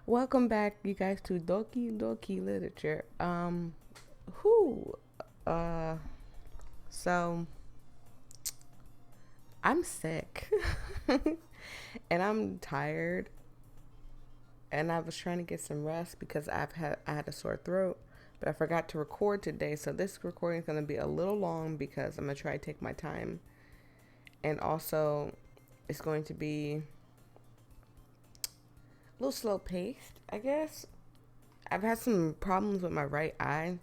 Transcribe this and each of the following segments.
Welcome back, you guys, to Doki Doki Literature. Who, uh, so I'm sick, and I'm tired, and I was trying to get some rest because I had a sore throat, but I forgot to record today. So this recording is gonna be a little long because I'm gonna try to take my time, and also it's going to be a little slow paced, I guess. I've had some problems with my right eye.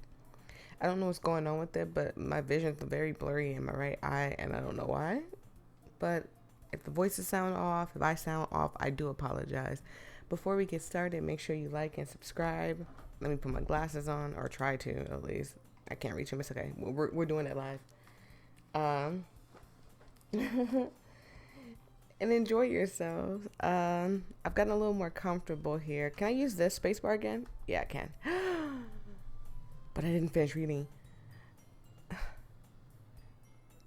I don't know what's going on with it, but my vision's very blurry in my right eye, and I don't know why. But if the voices sound off, if I sound off, I do apologize. Before we get started, make sure you like and subscribe. Let me put my glasses on, or try to at least. I can't reach them. It's okay. We're doing it live. Um, and enjoy yourselves. I've gotten a little more comfortable here. Can I use this spacebar again? Yeah, I can. But I didn't finish reading.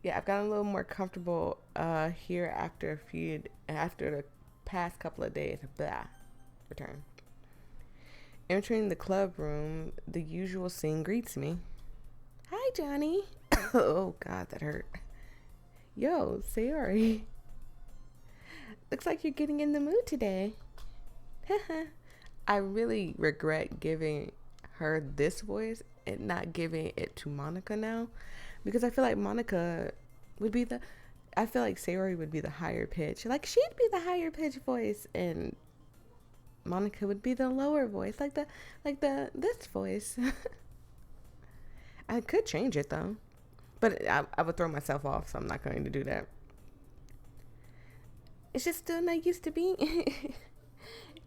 Yeah, I've gotten a little more comfortable here after the past couple of days. Blah. Return. Entering the club room, the usual scene greets me. Hi, Johnny. Oh God, that hurt. Yo, Sayori. Looks like you're getting in the mood today. I really regret giving her this voice and not giving it to Monica now, because I feel like Monica would be I feel like Sayori would be the higher pitch. Like, she'd be the higher pitch voice, and Monica would be the lower voice, like this voice. I could change it though, but I would throw myself off, so I'm not going to do that. It's just still not used to being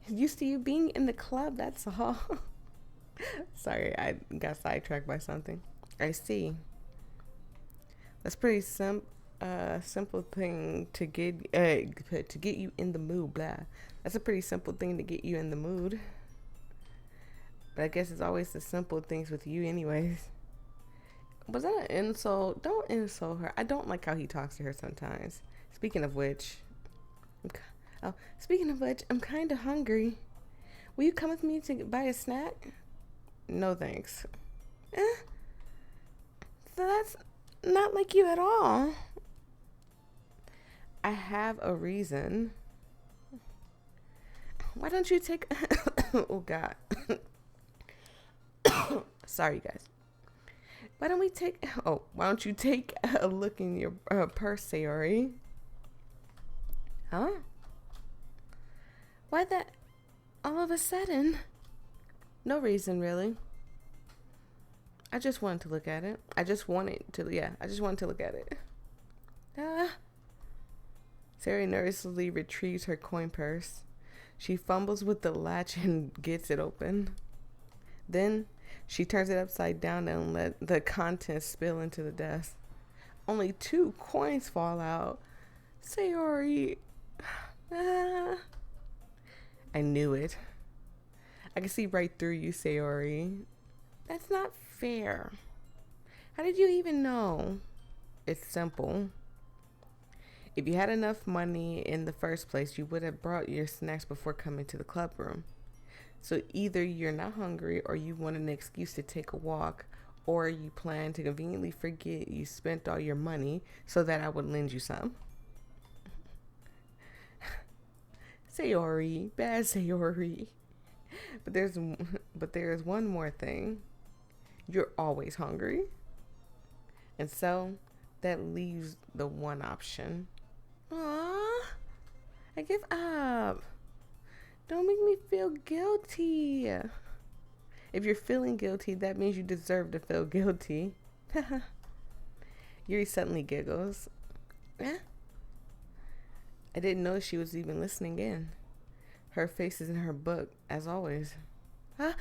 used to you being in the club, that's all. Sorry, I got sidetracked by something. I see. That's pretty simple thing to get you in the mood. Blah. That's a pretty simple thing to get you in the mood. But I guess it's always the simple things with you, anyways. Was that an insult? Don't insult her. I don't like how he talks to her sometimes. Speaking of which, I'm kind of hungry. Will you come with me to buy a snack? No thanks. That's not like you at all. I have a reason. Why don't you take... Oh, God. Sorry, guys. Why don't you take a look in your purse, Sayori? Huh? Why that all of a sudden? No reason, really. I just wanted to look at it. I just wanted to look at it. Sayori nervously retrieves her coin purse. She fumbles with the latch and gets it open. Then she turns it upside down and let the contents spill into the desk. Only 2 coins fall out. Sayori. I knew it. I can see right through you, Sayori. That's not fair. How did you even know? It's simple. If you had enough money in the first place, you would have brought your snacks before coming to the club room. So either you're not hungry, or you want an excuse to take a walk, or you plan to conveniently forget you spent all your money so that I would lend you some. Sayori, bad Sayori. But there's one more thing. You're always hungry. And so that leaves the one option. Aww, I give up. Don't make me feel guilty. If you're feeling guilty, that means you deserve to feel guilty. Yuri suddenly giggles. Eh? I didn't know she was even listening in. Her face is in her book, as always. Huh?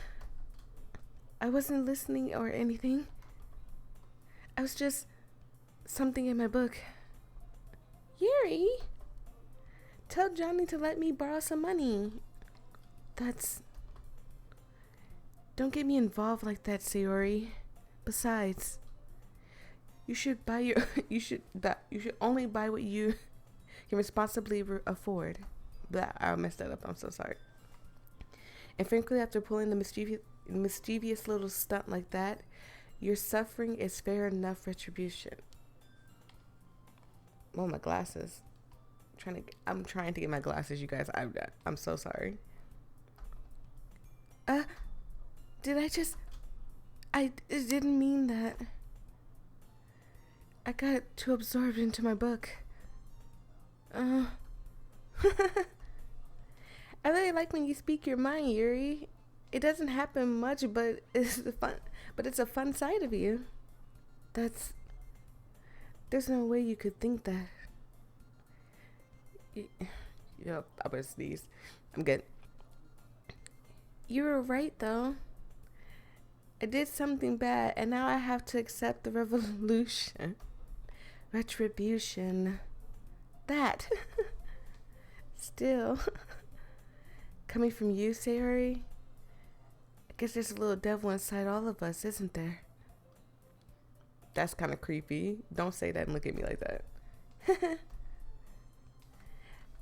I wasn't listening or anything. I was just something in my book. Yuri, tell Johnny to let me borrow some money. That's... Don't get me involved like that, Sayori. Besides, you should buy your you should only buy what you can responsibly afford. Blah, I messed that up. I'm so sorry. And frankly, after pulling the mischievous little stunt like that, your suffering is fair enough retribution. Oh, my glasses. I'm trying to get my glasses, you guys. I'm so sorry. I didn't mean that. I got too absorbed into my book. I really like when you speak your mind, Yuri. It doesn't happen much, but it's a fun side of you. There's no way you could think that. Yep, I'm gonna sneeze. I'm good. You were right, though. I did something bad, and now I have to accept the retribution. That. Still. Coming from you, Sayori, I guess there's a little devil inside all of us, isn't there? That's kind of creepy. Don't say that and look at me like that.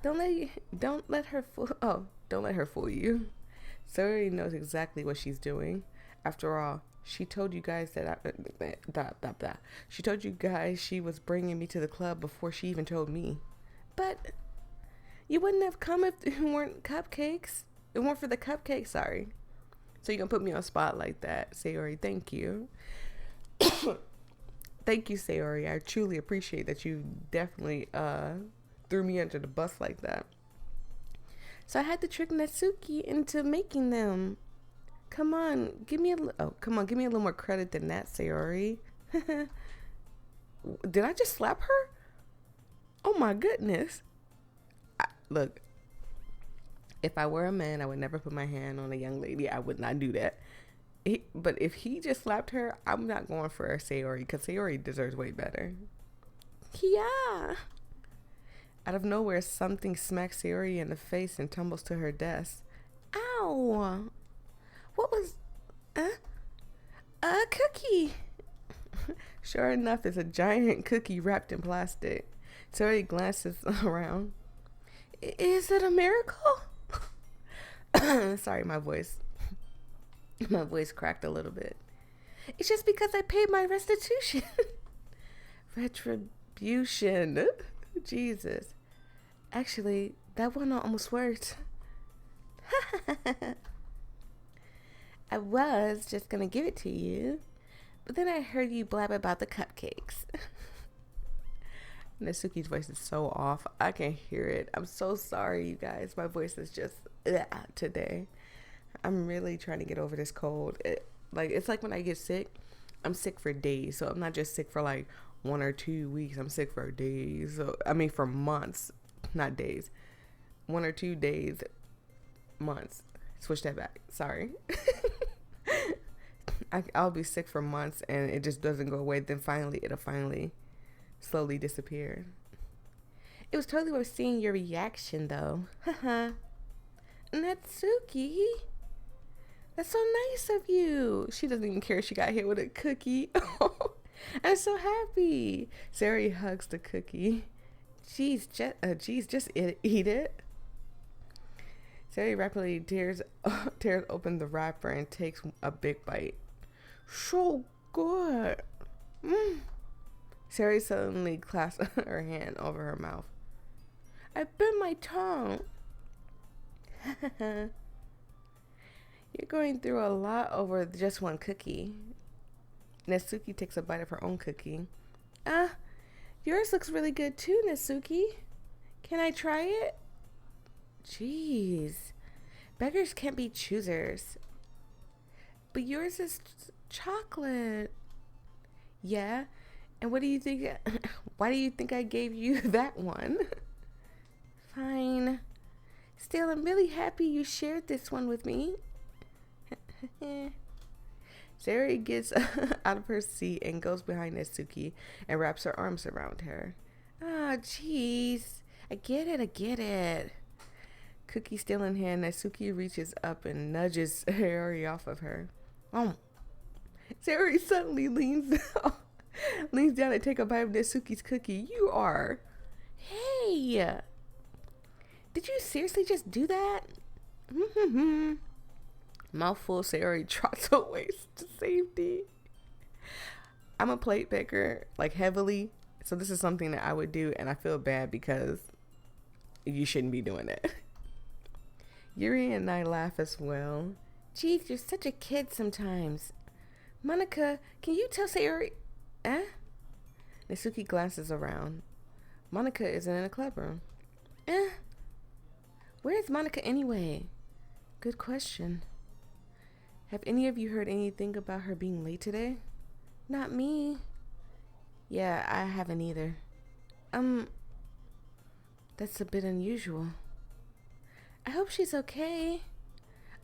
Don't let her fool you. Sayori knows exactly what she's doing. After all, she told you guys she told you guys she was bringing me to the club before she even told me. But you wouldn't have come if it weren't cupcakes. It weren't for the cupcakes, sorry. So you're gonna put me on a spot like that, Sayori. Thank you. Thank you, Sayori. I truly appreciate that you definitely threw me under the bus like that. So I had to trick Natsuki into making them. Come on, give me a little more credit than that, Sayori. Did I just slap her? Oh my goodness. Look, if I were a man, I would never put my hand on a young lady. I would not do that. But if he just slapped her, I'm not going for a Sayori, because Sayori deserves way better. Yeah. Out of nowhere, something smacks Sayori in the face and tumbles to her desk. Ow! What was... a cookie! Sure enough, it's a giant cookie wrapped in plastic. Sayori glances around. Is it a miracle? Sorry, my voice cracked a little bit. It's just because I paid my restitution. Retribution. Jesus. Actually, that one almost worked. I was just gonna give it to you, but then I heard you blab about the cupcakes. Natsuki's voice is so off. I can hear it. I'm so sorry, you guys. My voice is just today. I'm really trying to get over this cold. It's like when I get sick, I'm sick for days. So I'm not just sick for like 1 or 2 weeks. I'm sick for days. So I mean for months, not days. 1 or 2 days, months. Switch that back. Sorry. I'll be sick for months and it just doesn't go away. Then it'll finally slowly disappear. It was totally worth seeing your reaction, though. Haha. Natsuki, that's so nice of you. She doesn't even care she got hit with a cookie. I'm so happy. Sayori hugs the cookie. Jeez, just eat it. Sayori rapidly tears open the wrapper and takes a big bite. So good. Sayori suddenly clasps her hand over her mouth. I bit my tongue. You're going through a lot over just one cookie. Natsuki takes a bite of her own cookie. Yours looks really good too, Natsuki. Can I try it? Jeez. Beggars can't be choosers. But yours is chocolate. Yeah? And what do you think? Why do you think I gave you that one? Fine. Still, I'm really happy you shared this one with me. Sayori gets out of her seat and goes behind Natsuki and wraps her arms around her. Ah, jeez. I get it. Cookie still in hand, Natsuki reaches up and nudges Sayori off of her. Oh. Sayori suddenly leans down to take a bite of Natsuki's cookie. You are. Hey! Did you seriously just do that? Mouthful, Sayori trots away to safety. I'm a plate picker, like heavily. So this is something that I would do, and I feel bad because you shouldn't be doing it. Yuri and I laugh as well. Geez, you're such a kid sometimes. Monica, can you tell Sayori? Eh? Natsuki glances around. Monica isn't in a club room. Eh? Where is Monica anyway? Good question. Have any of you heard anything about her being late today? Not me. Yeah, I haven't either. That's a bit unusual. I hope she's okay.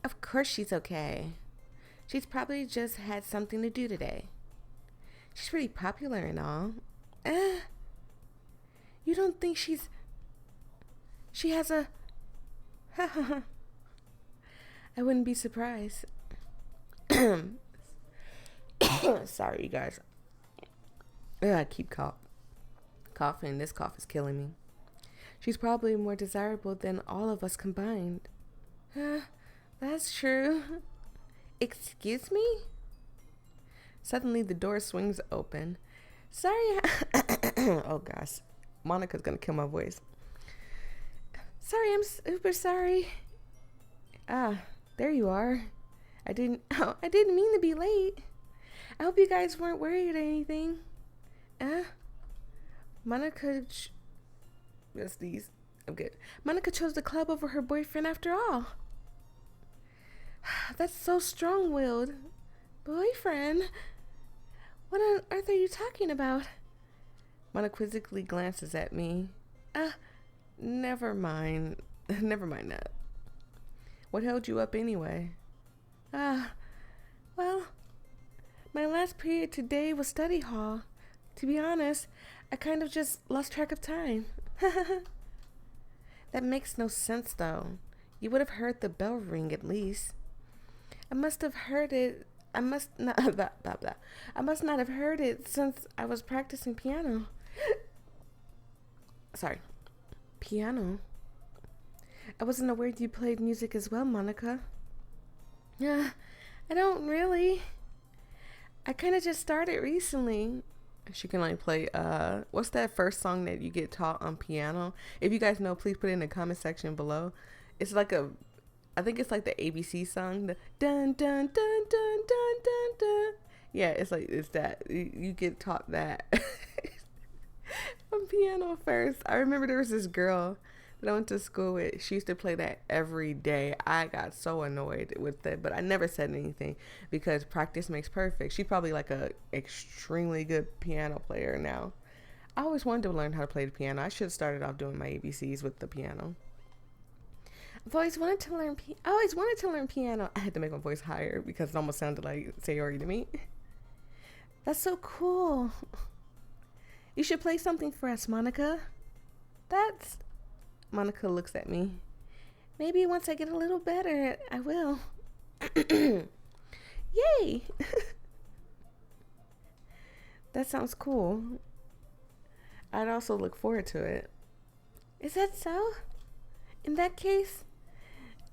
Of course she's okay. She's probably just had something to do today. She's pretty popular and all. You don't think she has a... I wouldn't be surprised. Sorry, you guys. I keep coughing. This cough is killing me. She's probably more desirable than all of us combined. That's true. Excuse me? Suddenly, the door swings open. Sorry. Oh, gosh. Monica's gonna kill my voice. Sorry, I'm super sorry. There you are. I didn't mean to be late. I hope you guys weren't worried or anything. Monica... I'm good. Monica chose the club over her boyfriend after all. That's so strong-willed. Boyfriend? What on earth are you talking about? Monica quizzically glances at me. Never mind. Never mind that. What held you up anyway? Well, my last period today was study hall. To be honest, I kind of just lost track of time. That makes no sense, though. You would have heard the bell ring at least. I must have heard it. I must not I must not have heard it since I was practicing piano. Sorry. Piano? I wasn't aware you played music as well, Monica. I don't really. I kind of just started recently. She can only play, what's that first song that you get taught on piano? If you guys know, please put it in the comment section below. It's like I think it's like the ABC song. The dun dun dun dun dun dun dun. Yeah, it's that. You get taught that on piano first. I remember there was this girl that I went to school with. She used to play that every day. I got so annoyed with it, but I never said anything because practice makes perfect. She's probably like a extremely good piano player now. I always wanted to learn how to play the piano. I should have started off doing my ABCs with the piano. I always wanted to learn piano. I had to make my voice higher because it almost sounded like Sayori to me. That's so cool. You should play something for us, Monica. Monica looks at me. Maybe once I get a little better, I will. Yay! That sounds cool. I'd also look forward to it. Is that so? In that case,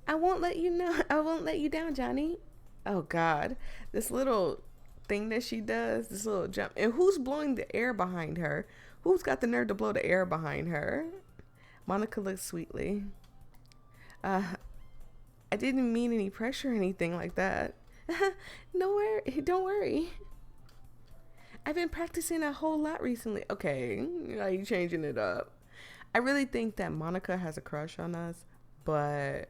I won't let you down, Johnny. Oh God, this little thing that she does, this little jump. And who's blowing the air behind her? Who's got the nerve to blow the air behind her? Monica looks sweetly. I didn't mean any pressure or anything like that. Don't worry. I've been practicing a whole lot recently. Okay, are you changing it up? I really think that Monica has a crush on us, but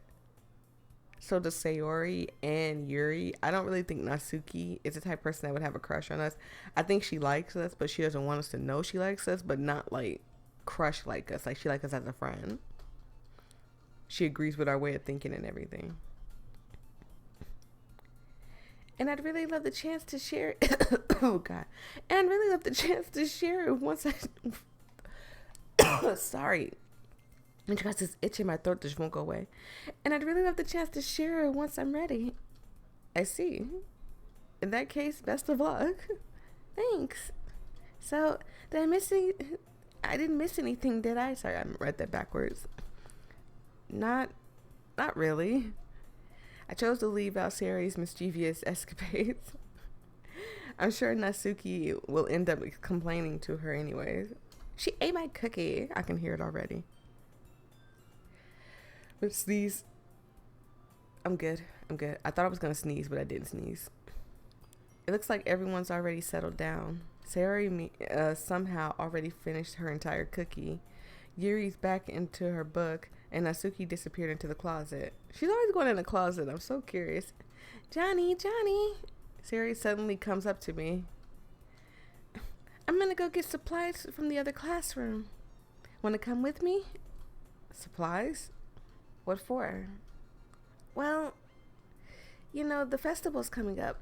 so does Sayori and Yuri. I don't really think Natsuki is the type of person that would have a crush on us. I think she likes us, but she doesn't want us to know she likes us, but not like crush like us. Like she likes us as a friend. She agrees with our way of thinking and everything. And I'd really love the chance to share it. Oh God. And I'd really love the chance to share it once sorry. I got this itch in my throat that just won't go away. And I'd really love the chance to share it once I'm ready. I see. In that case, best of luck. Thanks. So, did I miss any? I didn't miss anything, did I? Sorry, I read that backwards. Not, not really. I chose to leave out Sayori's mischievous escapades. I'm sure Natsuki will end up complaining to her anyways. She ate my cookie. I can hear it already. But sneeze. I'm good. I thought I was going to sneeze, but I didn't sneeze. It looks like everyone's already settled down. Sayori somehow already finished her entire cookie. Yuri's back into her book, and Natsuki disappeared into the closet. She's always going in the closet. I'm so curious. Johnny. Sayori suddenly comes up to me. I'm gonna go get supplies from the other classroom. Wanna come with me? Supplies? What for? Well, the festival's coming up.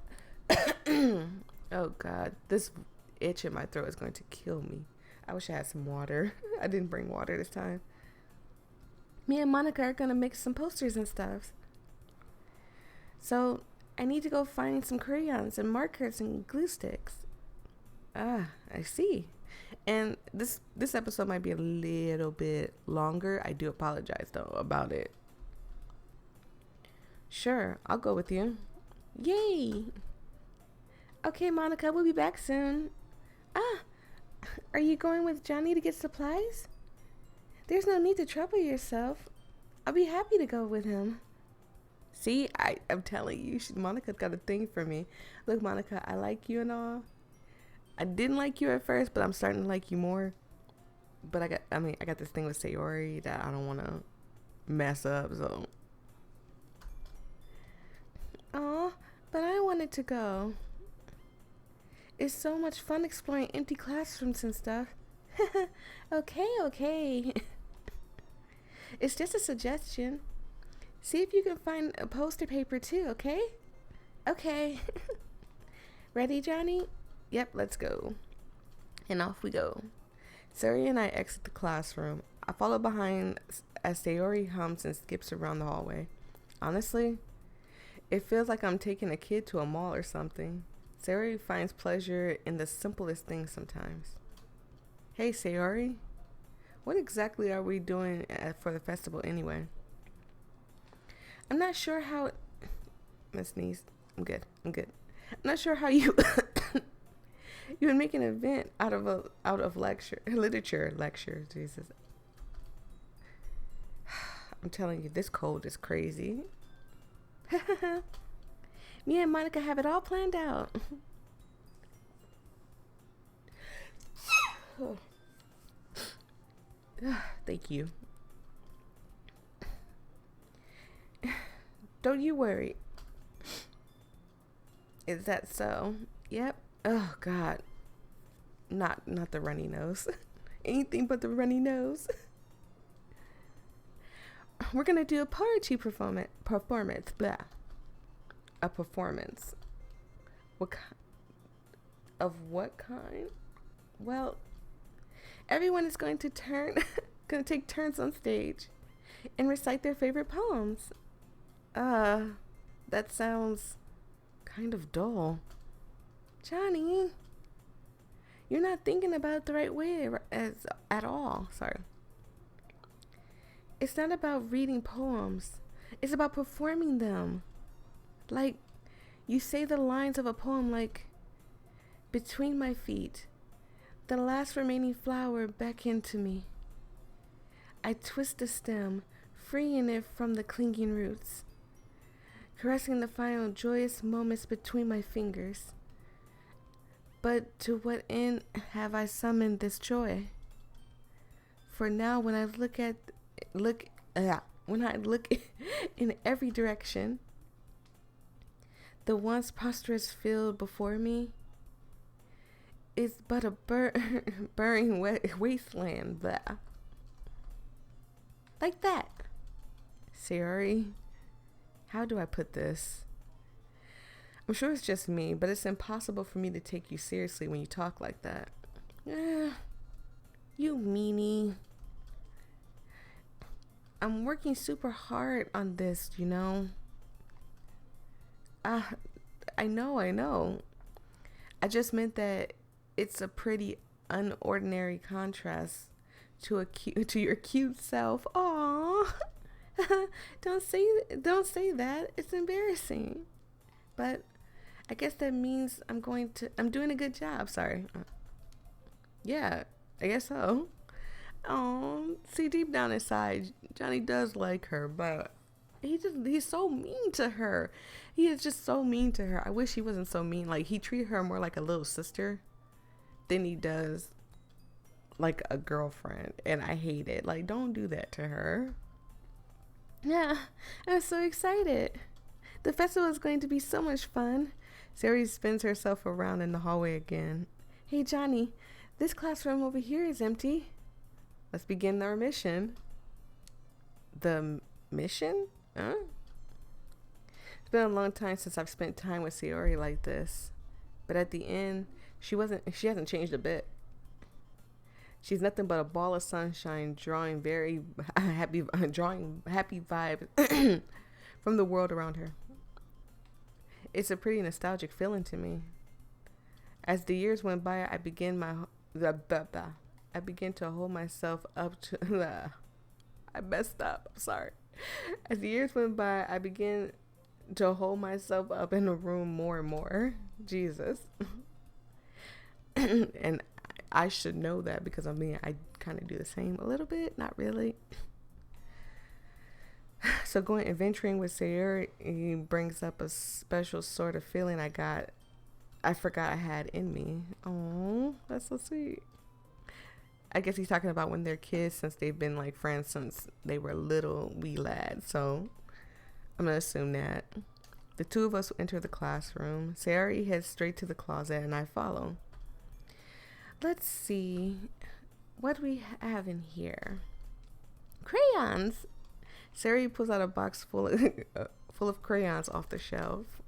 Oh God, this itch in my throat is going to kill me. I wish I had some water. I didn't bring water this time. Me and Monica are gonna make some posters and stuff. So I need to go find some crayons and markers and glue sticks. Ah, I see. And this episode might be a little bit longer. I do apologize though about it. Sure, I'll go with you. Yay! Okay, Monica, we'll be back soon. Ah, are you going with Johnny to get supplies? There's no need to trouble yourself. I'll be happy to go with him. See, I'm telling you, Monica's got a thing for me. Look, Monica, I like you and all. I didn't like you at first, but I'm starting to like you more. But I got this thing with Sayori that I don't want to mess up, so. Aw, but I wanted to go. It's so much fun exploring empty classrooms and stuff. Okay. It's just a suggestion. See if you can find a poster paper too, okay? Okay. Ready, Johnny? Yep, let's go. And off we go. Sayori and I exit the classroom. I follow behind as Sayori hums and skips around the hallway. Honestly, it feels like I'm taking a kid to a mall or something. Sayori finds pleasure in the simplest things sometimes. Hey, Sayori. What exactly are we doing for the festival anyway? I'm not sure how... Let's sneeze. I'm good. I'm not sure how you... You would make an event out of literature lecture. Jesus. I'm telling you, this cold is crazy. Me and Monica have it all planned out. Thank you. Don't you worry. Is that so? Yep. Oh God. Not the runny nose. Anything but the runny nose. We're gonna do a poetry performance. Blah. A performance. Of what kind? Well, everyone is going to take turns on stage and recite their favorite poems. That sounds kind of dull. Johnny, you're not thinking about it the right way at all. Sorry. It's not about reading poems. It's about performing them. Like, you say the lines of a poem like, between my feet, the last remaining flower beckon to me. I twist the stem, freeing it from the clinging roots, caressing the final joyous moments between my fingers. But to what end have I summoned this joy? For now, when I look in every direction, the once prosperous field before me is but a burning wasteland. Blah. Like that. Sayori, how do I put this? I'm sure it's just me, but it's impossible for me to take you seriously when you talk like that. You meanie. I'm working super hard on this, I know. I just meant that it's a pretty unordinary contrast to your cute self. Aww. Don't say that. It's embarrassing. But I guess that means I'm doing a good job. Sorry. Yeah, I guess so. Oh, see, deep down inside, Johnny does like her, but he's so mean to her. He is just so mean to her. I wish he wasn't so mean. Like, he treated her more like a little sister than he does like a girlfriend, and I hate it. Like, don't do that to her. Yeah, I'm so excited. The festival is going to be so much fun. Sari spins herself around in the hallway again. Hey, Johnny, this classroom over here is empty. Let's begin our mission. The mission? Huh? It's been a long time since I've spent time with Sayori like this. But at the end, she hasn't changed a bit. She's nothing but a ball of sunshine, drawing happy vibes from the world around her. It's a pretty nostalgic feeling to me. As the years went by, I began to hold myself up to I messed up. I'm sorry. As the years went by, I began to hold myself up in the room more and more. Jesus. And I should know that because I kind of do the same a little bit, not really. So going adventuring with Sayori brings up a special sort of feeling I forgot I had in me. Oh, that's so sweet. I guess he's talking about when they're kids, since they've been like friends since they were little wee lads. So I'm gonna assume that. The two of us enter the classroom. Sayori heads straight to the closet and I follow. Let's see what we have in here. Crayons. Sayori pulls out a box full of crayons off the shelf.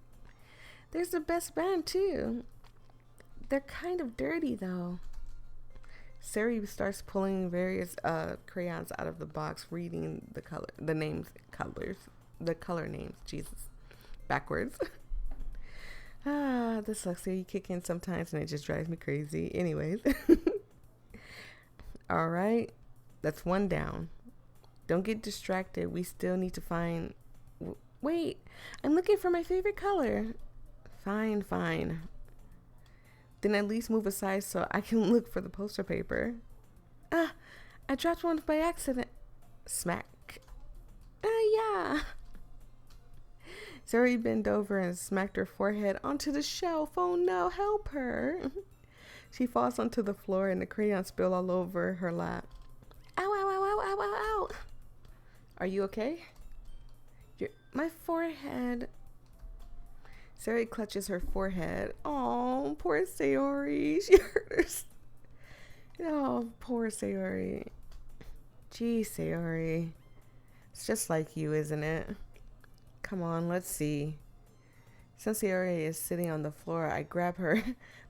There's the best brand too. They're kind of dirty though. Sayori starts pulling various crayons out of the box, reading the color names. Jesus, backwards. Dyslexia kick in sometimes, and it just drives me crazy. Anyways, all right, that's one down. Don't get distracted. We still need to find. Wait, I'm looking for my favorite color. Fine. Then at least move aside so I can look for the poster paper. I dropped one by accident. Smack. Yeah. Sayori bent over and smacked her forehead onto the shelf. Oh no, help her. She falls onto the floor and the crayons spill all over her lap. Ow. Are you okay? My forehead. Sayori clutches her forehead. Oh, poor Sayori. She hurt herself. Oh, poor Sayori. Gee, Sayori. It's just like you, isn't it? Come on, let's see. Since Sayori is sitting on the floor, I grab her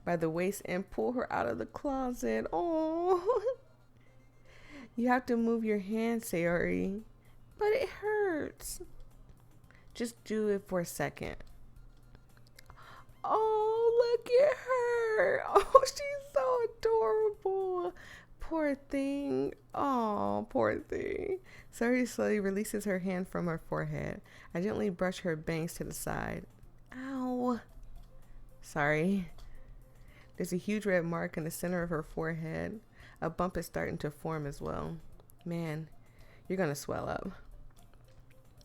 by the waist and pull her out of the closet. Oh. You have to move your hand, Sayori. But it hurts. Just do it for a second. Oh, look at her. Oh, she's so adorable. Poor thing. Oh, poor thing. Sayori slowly releases her hand from her forehead. I gently brush her bangs to the side. Ow. Sorry. There's a huge red mark in the center of her forehead. A bump is starting to form as well. Man, you're gonna swell up.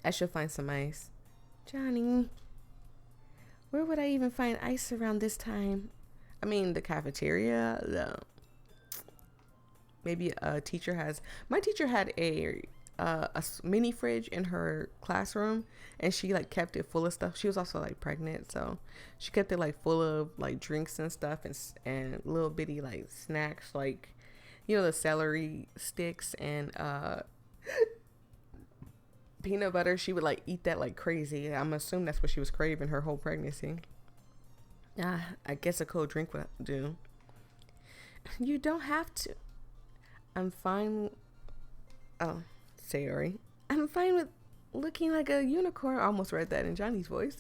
I should find some ice. Johnny. Where would I even find ice around this time? I mean, the cafeteria? No. Maybe my teacher had a mini fridge in her classroom, and she like kept it full of stuff. She was also like pregnant, so she kept it like full of like drinks and stuff, and little bitty like snacks, like, you know, the celery sticks and peanut butter. She would like eat that like crazy. I'm assuming that's what she was craving her whole pregnancy. I guess a cold drink would do. You don't have to. I'm fine. Oh, Sayori. I'm fine with looking like a unicorn. I almost read that in Johnny's voice.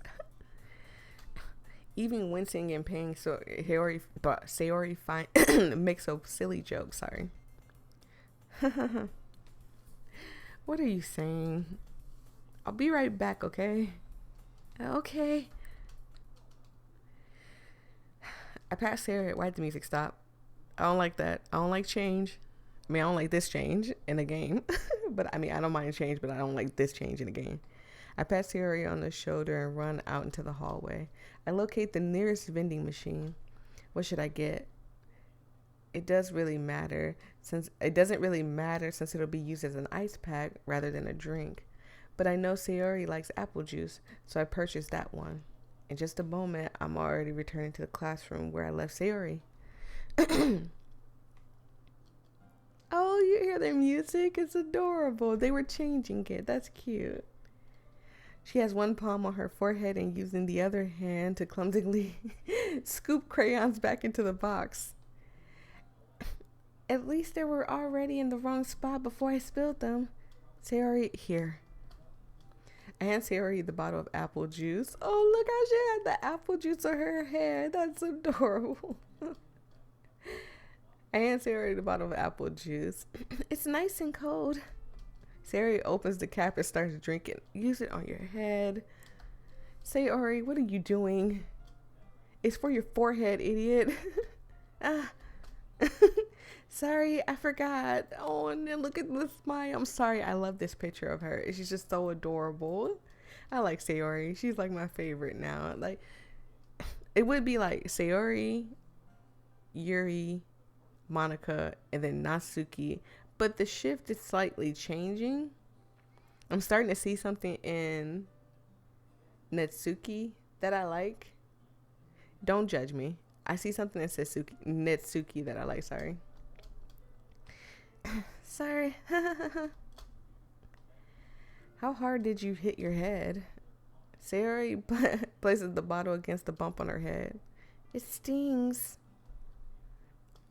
Even wincing and paying, so Sayori makes a silly joke. Sorry. What are you saying? I'll be right back, okay? Okay. I passed Sayori. Why'd the music stop? I don't like that. I don't like change. I mean, I don't like this change in a game. But I mean, I don't mind change, but I don't like this change in a game. I pat Sayori on the shoulder and run out into the hallway. I locate the nearest vending machine. What should I get? It doesn't really matter since it'll be used as an ice pack rather than a drink. But I know Sayori likes apple juice, so I purchased that one. In just a moment, I'm already returning to the classroom where I left Sayori. Oh, you hear their music? It's adorable. They were changing it. That's cute. She has one palm on her forehead and using the other hand to clumsily scoop crayons back into the box. At least they were already in the wrong spot before I spilled them. Sayori, here. I hand Sayori the bottle of apple juice. Oh, look how she had the apple juice on her head. That's adorable. I hand Sayori the bottle of apple juice. It's nice and cold. Sayori opens the cap and starts drinking. Use it on your head. Sayori, what are you doing? It's for your forehead, idiot. Sorry, I forgot. Oh, and then look at the smile. I'm sorry. I love this picture of her. She's just so adorable. I like Sayori. She's like my favorite now. Like, it would be like Sayori, Yuri, Monica, and then Natsuki. But the shift is slightly changing. I'm starting to see something in Natsuki that I like. Don't judge me. I see something that says Natsuki that I like. Sorry. Sorry. How hard did you hit your head? Sayori places the bottle against the bump on her head. It stings.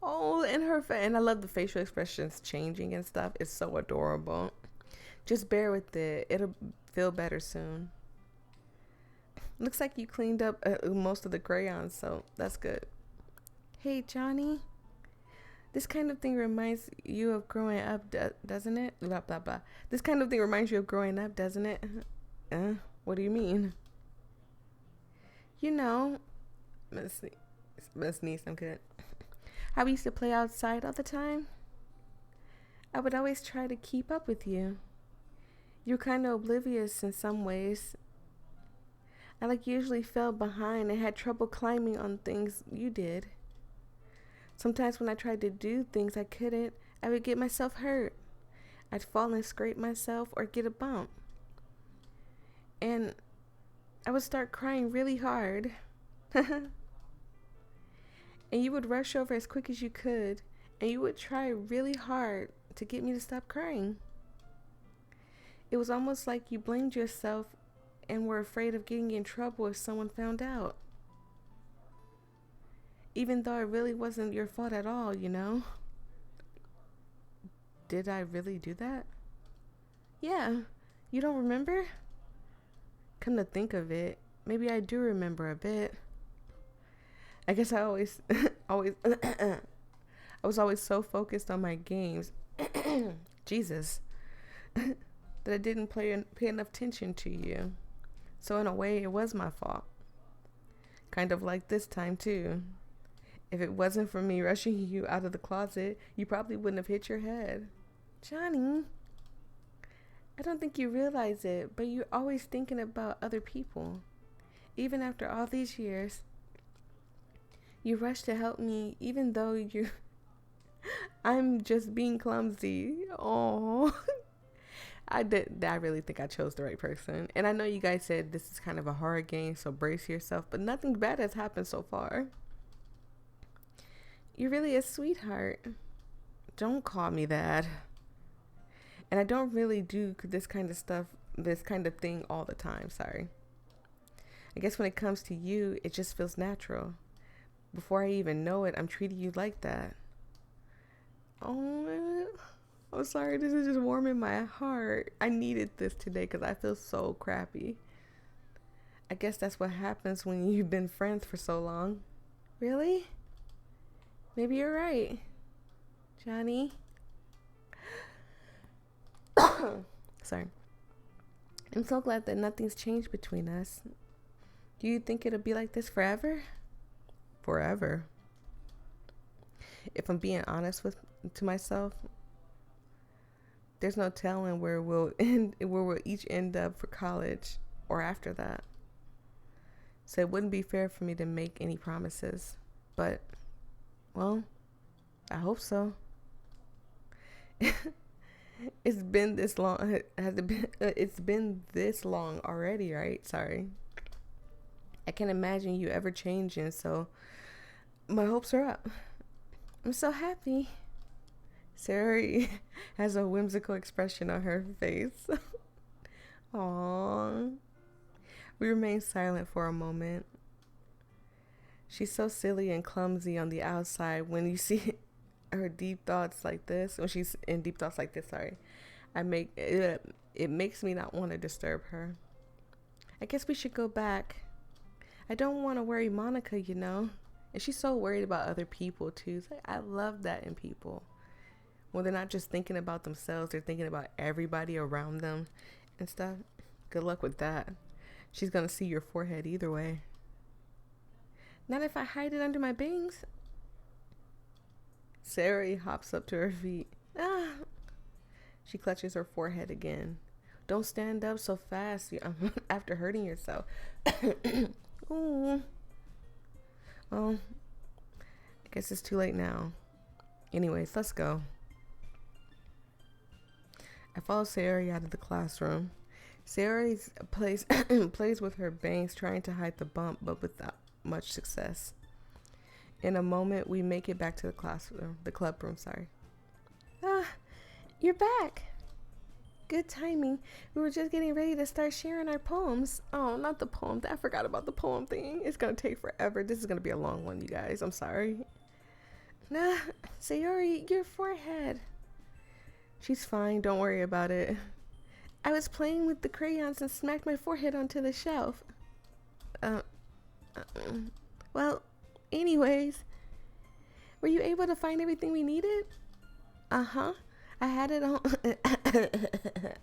Oh, and I love the facial expressions changing and stuff. It's so adorable. Just bear with it. It'll feel better soon. Looks like you cleaned up most of the crayons, so that's good. Hey, Johnny. This kind of thing reminds you of growing up, doesn't it? Blah, blah, blah. This kind of thing reminds you of growing up, doesn't it? What do you mean? You know, must sneeze, I'm good. How we used to play outside all the time? I would always try to keep up with you. You're kind of oblivious in some ways. I usually fell behind and had trouble climbing on things you did. Sometimes when I tried to do things I couldn't, I would get myself hurt. I'd fall and scrape myself or get a bump. And I would start crying really hard. And you would rush over as quick as you could, and you would try really hard to get me to stop crying. It was almost like you blamed yourself and were afraid of getting in trouble if someone found out. Even though it really wasn't your fault at all, you know? Did I really do that? Yeah. You don't remember? Come to think of it, maybe I do remember a bit. I guess I always, I was always so focused on my games, Jesus, that I didn't pay enough attention to you. So in a way, it was my fault. Kind of like this time too. If it wasn't for me rushing you out of the closet, you probably wouldn't have hit your head. Johnny, I don't think you realize it, but you're always thinking about other people. Even after all these years, you rush to help me, even though I'm just being clumsy. Oh, I really think I chose the right person. And I know you guys said this is kind of a horror game, so brace yourself, but nothing bad has happened so far. You're really a sweetheart. Don't call me that. And I don't really do this kind of stuff, this kind of thing all the time. Sorry. I guess when it comes to you, it just feels natural. Before I even know it, I'm treating you like that. Oh, I'm sorry. This is just warming my heart. I needed this today because I feel so crappy. I guess that's what happens when you've been friends for so long. Really? Maybe you're right, Johnny. Sorry. I'm so glad that nothing's changed between us. Do you think it'll be like this forever? Forever. If I'm being honest to myself, there's no telling where we'll each end up for college or after that. So it wouldn't be fair for me to make any promises. But, well, I hope so. It's been this long. Has it been? It's been this long already, right? Sorry. I can't imagine you ever changing. So my hopes are up. I'm so happy. Sarah has a whimsical expression on her face. Aww. We remain silent for a moment. She's so silly and clumsy on the outside. When you see her deep thoughts like this, when she's in deep thoughts like this, sorry, it makes me not want to disturb her. I guess we should go back. I don't want to worry Monica, you know. And she's so worried about other people too. It's like, I love that in people. When they're not just thinking about themselves, they're thinking about everybody around them and stuff. Good luck with that. She's gonna see your forehead either way. Not if I hide it under my bangs. Sarah hops up to her feet. Ah. She clutches her forehead again. Don't stand up so fast after hurting yourself. Ooh. Well, I guess it's too late now. Anyways, let's go. I follow Sarah out of the classroom. Sarah plays with her bangs, trying to hide the bump, but without much success. In a moment, we make it back to the club room, sorry. Ah, you're back. Good timing. We were just getting ready to start sharing our poems. Oh, not the poem. I forgot about the poem thing. It's going to take forever. This is going to be a long one, you guys. I'm sorry. Nah, Sayori, your forehead. She's fine. Don't worry about it. I was playing with the crayons and smacked my forehead onto the shelf. Well, anyways, were you able to find everything we needed? Uh-huh. I had it on.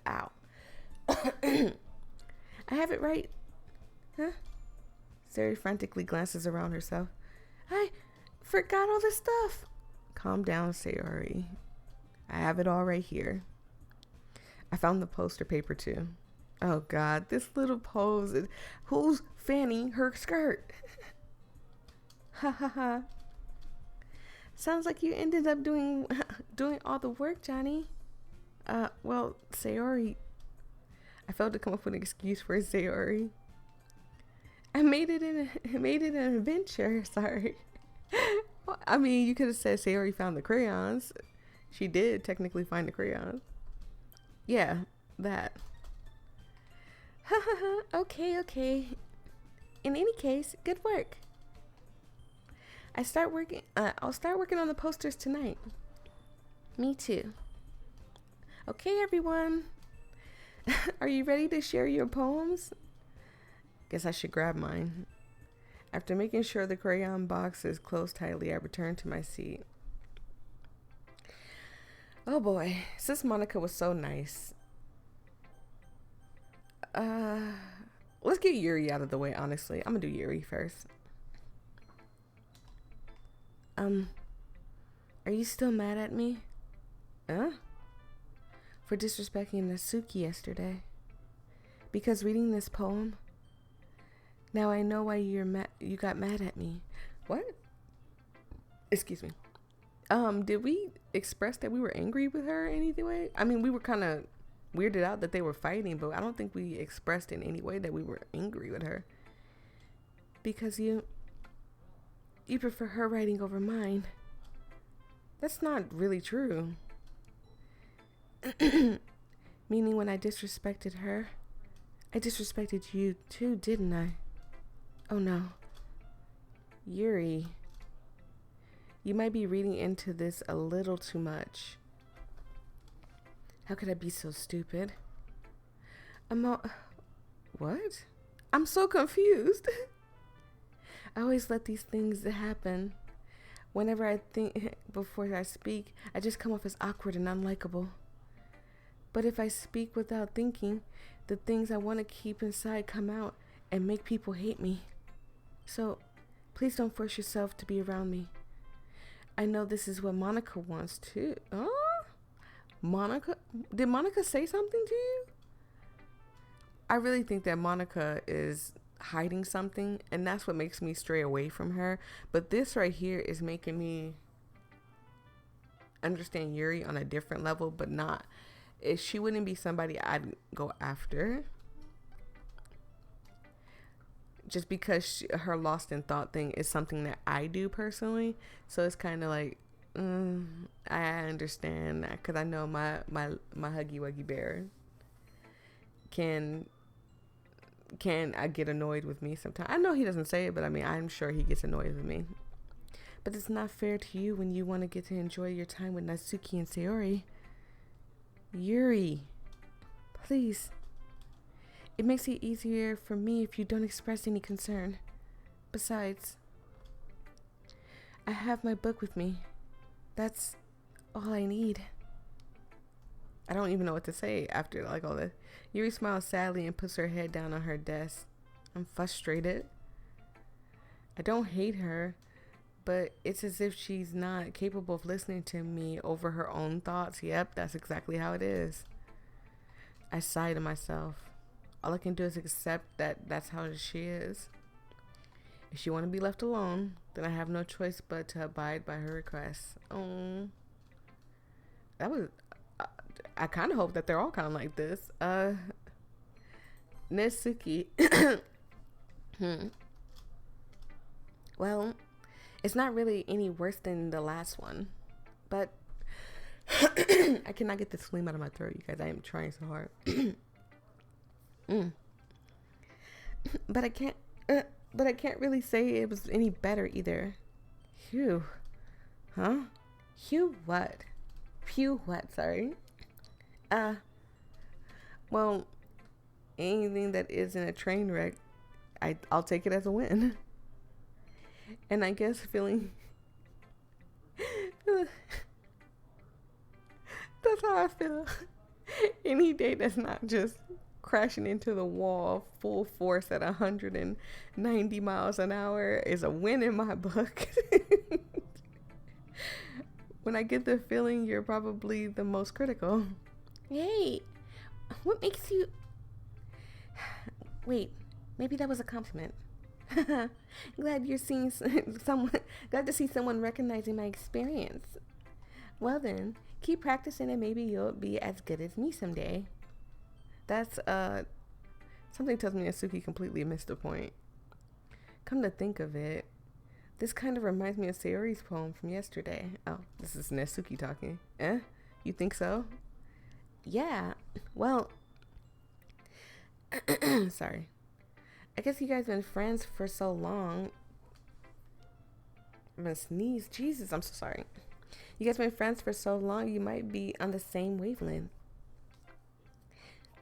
Ow. I have it right. Huh? Sari frantically glances around herself. I forgot all the stuff. Calm down, Sayori. I have it all right here. I found the poster paper too. Oh God, this little pose. Who's fanning her skirt? Ha ha ha. Sounds like you ended up doing all the work, Johnny. Well, Sayori. I failed to come up with an excuse for Sayori. I made it an adventure. Sorry. Well, I mean, you could have said Sayori found the crayons. She did technically find the crayons. Yeah, that. Ha ha ha. Okay. In any case, good work. I'll start working on the posters tonight. Me too. Okay, everyone. Are you ready to share your poems? Guess I should grab mine. After making sure the crayon box is closed tightly, I return to my seat. Oh boy, since Monica was so nice. Let's get Yuri out of the way, honestly. I'm gonna do Yuri first. Are you still mad at me? Huh? For disrespecting Natsuki yesterday? Because reading this poem? Now I know why you got mad at me. What? Excuse me. Did we express that we were angry with her in any way? I mean, we were kind of weirded out that they were fighting, but I don't think we expressed in any way that we were angry with her. Because you prefer her writing over mine. That's not really true. Meaning when I disrespected her, I disrespected you too, didn't I? Oh no. Yuri, you might be reading into this a little too much. How could I be so stupid? What? I'm so confused. I always let these things happen. Whenever I think before I speak, I just come off as awkward and unlikable. But if I speak without thinking, the things I want to keep inside come out and make people hate me. So, please don't force yourself to be around me. I know this is what Monica wants too. Oh? Monica? Did Monica say something to you? I really think that Monica is hiding something, and that's what makes me stray away from her. But this right here is making me understand Yuri on a different level, but not. She wouldn't be somebody I'd go after. Just because her lost in thought thing is something that I do personally. So it's kind of like, I understand that, because I know my Huggy Wuggy Bear can I get annoyed with me sometimes. I know he doesn't say it, but I mean, I'm sure he gets annoyed with me. But it's not fair to you when you want to get to enjoy your time with Natsuki and Sayori. Yuri, please. It makes it easier for me if you don't express any concern. Besides, I have my book with me. That's all I need. I don't even know what to say after like all this. Yuri smiles sadly and puts her head down on her desk. I'm frustrated. I don't hate her, but it's as if she's not capable of listening to me over her own thoughts. Yep, that's exactly how it is. I sigh to myself. All I can do is accept that that's how she is. If she want to be left alone, then I have no choice but to abide by her requests. Oh, that was... I kind of hope that they're all kind of like this. Natsuki. Well, it's not really any worse than the last one, but I cannot get this phlegm out of my throat, you guys. I am trying so hard. But I can't really say it was any better either. Phew. Huh? Phew what? Phew what, sorry. Well, anything that isn't a train wreck, I'll take it as a win. And I guess feeling that's how I feel. Any day that's not just crashing into the wall full force at 190 miles an hour is a win in my book. When I get the feeling you're probably the most critical. Hey, what makes you... Wait, maybe that was a compliment. Glad you're seeing someone. Glad to see someone recognizing my experience. Well then, keep practicing and maybe you'll be as good as me someday. That's something tells me Asuki completely missed the point. Come to think of it, this kind of reminds me of Sayori's poem from yesterday. Oh, this is Natsuki talking. You think so? Yeah. Well, sorry. I guess you guys been friends for so long. I'm gonna sneeze. Jesus, I'm so sorry. You guys been friends for so long, you might be on the same wavelength.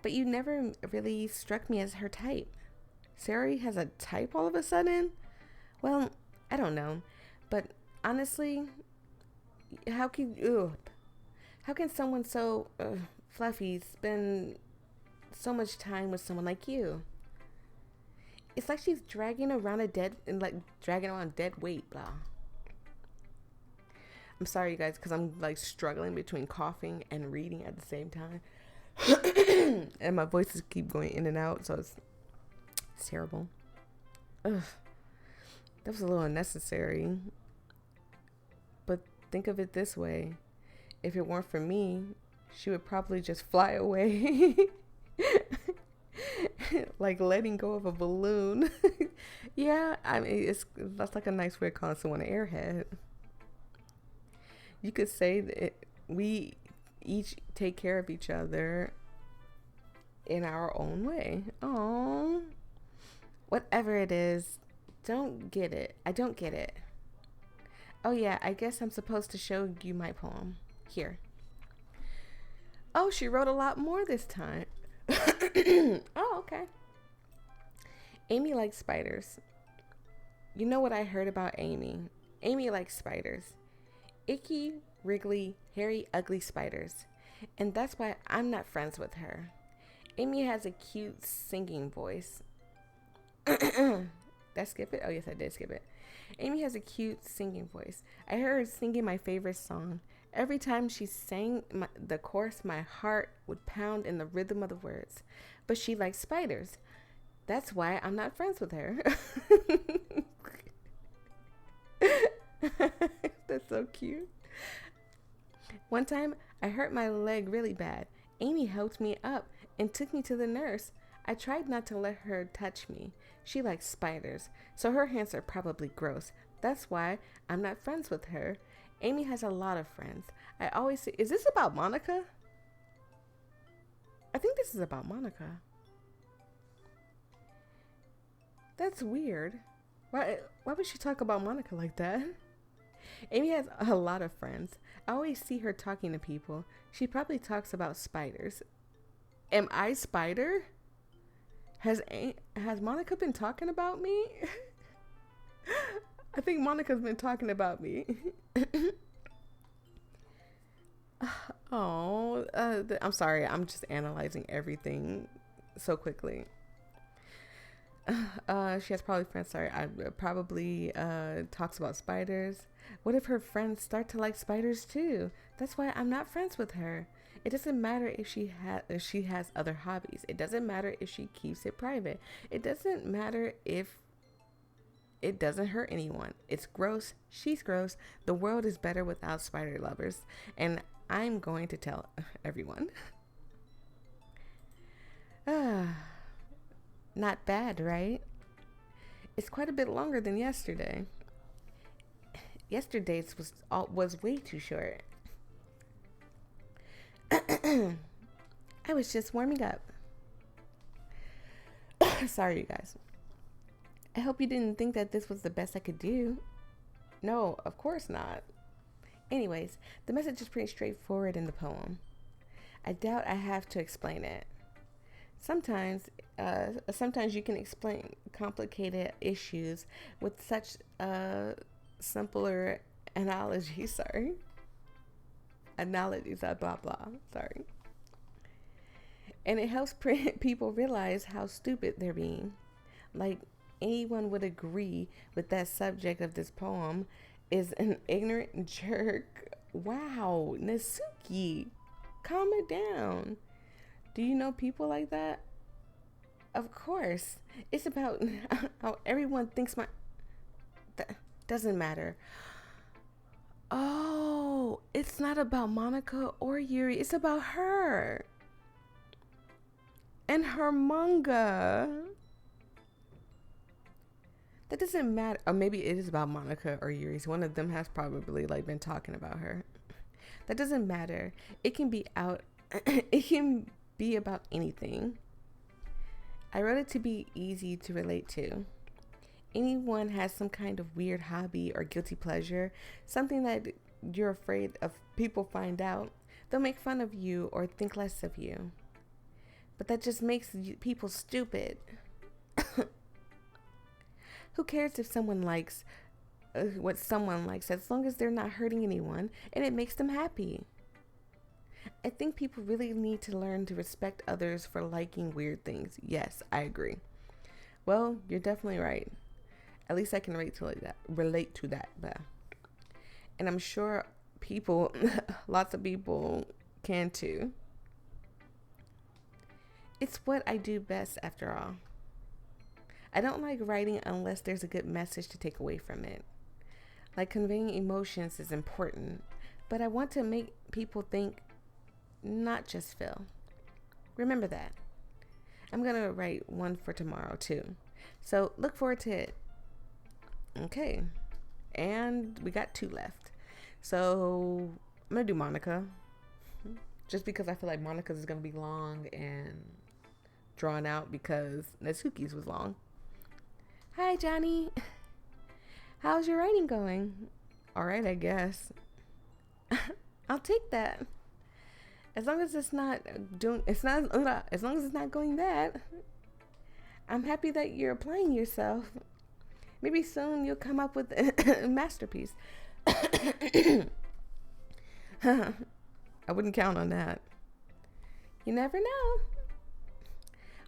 But you never really struck me as her type. Sayori has a type all of a sudden? Well, I don't know. But honestly, how can someone so fluffy spend so much time with someone like you? It's like she's dragging around dead weight, blah. I'm sorry, you guys, because I'm like struggling between coughing and reading at the same time. And my voices keep going in and out, so it's terrible. Ugh. That was a little unnecessary. But think of it this way. If it weren't for me, she would probably just fly away. Like letting go of a balloon. Yeah, I mean, that's like a nice way of calling someone an airhead. You could say that we each take care of each other in our own way. Oh, whatever it is, don't get it. I don't get it. Oh yeah, I guess I'm supposed to show you my poem. Here. Oh, she wrote a lot more this time. Oh, okay. Amy likes spiders. You know what I heard about Amy? Amy likes spiders. Icky, wriggly, hairy, ugly spiders. And that's why I'm not friends with her. Amy has a cute singing voice. Did I skip it? Oh, yes, I did skip it. Amy has a cute singing voice. I heard her singing my favorite song. Every time she sang the chorus, my heart would pound in the rhythm of the words. But she likes spiders. That's why I'm not friends with her. That's so cute. One time, I hurt my leg really bad. Amy helped me up and took me to the nurse. I tried not to let her touch me. She likes spiders, so her hands are probably gross. That's why I'm not friends with her. Amy has a lot of friends. I always say, is this about Monica? I think this is about Monica. That's weird. Why would she talk about Monica like that? Amy has a lot of friends. I always see her talking to people. She probably talks about spiders. Am I Spider? Has Monica been talking about me? I think Monica's been talking about me. Oh, I'm sorry. I'm just analyzing everything so quickly. She has probably friends. Sorry, I probably talks about spiders. What if her friends start to like spiders too? That's why I'm not friends with her. It doesn't matter if she has other hobbies. It doesn't matter if she keeps it private. It doesn't matter if it doesn't hurt anyone. It's gross. She's gross. The world is better without spider lovers, and I'm going to tell everyone. Not bad, right? It's quite a bit longer than yesterday. Yesterday's was way too short. I was just warming up. Sorry, you guys. I hope you didn't think that this was the best I could do. No, of course not. Anyways, the message is pretty straightforward in the poem. I doubt I have to explain it. Sometimes you can explain complicated issues with such simpler analogies. Sorry. Analogies, blah, blah. Sorry. And it helps people realize how stupid they're being. Like, anyone would agree with that subject of this poem is an ignorant jerk. Wow, Nasuki, calm it down. Do you know people like that? Of course. It's about how everyone thinks doesn't matter. Oh, it's not about Monica or Yuri. It's about her. And her manga. That doesn't matter. Or maybe it is about Monica or Yuri. So one of them has probably been talking about her. That doesn't matter. It can be about anything. I wrote it to be easy to relate to. Anyone has some kind of weird hobby or guilty pleasure, something that you're afraid of people find out. They'll make fun of you or think less of you. But that just makes people stupid. Who cares if someone likes what someone likes, as long as they're not hurting anyone and it makes them happy? I think people really need to learn to respect others for liking weird things. Yes, I agree. Well, you're definitely right. At least I can relate to that. And I'm sure lots of people can too. It's what I do best, after all. I don't like writing unless there's a good message to take away from it. Like, conveying emotions is important, but I want to make people think, not just feel. Remember that. I'm going to write one for tomorrow too. So look forward to it. Okay. And we got 2 left. So I'm going to do Monica. Just because I feel like Monica's is going to be long and drawn out because Natsuki's was long. Hi, Johnny. How's your writing going? All right, I guess. I'll take that. As long as it's not going bad. I'm happy that you're applying yourself. Maybe soon you'll come up with a masterpiece. I wouldn't count on that. You never know.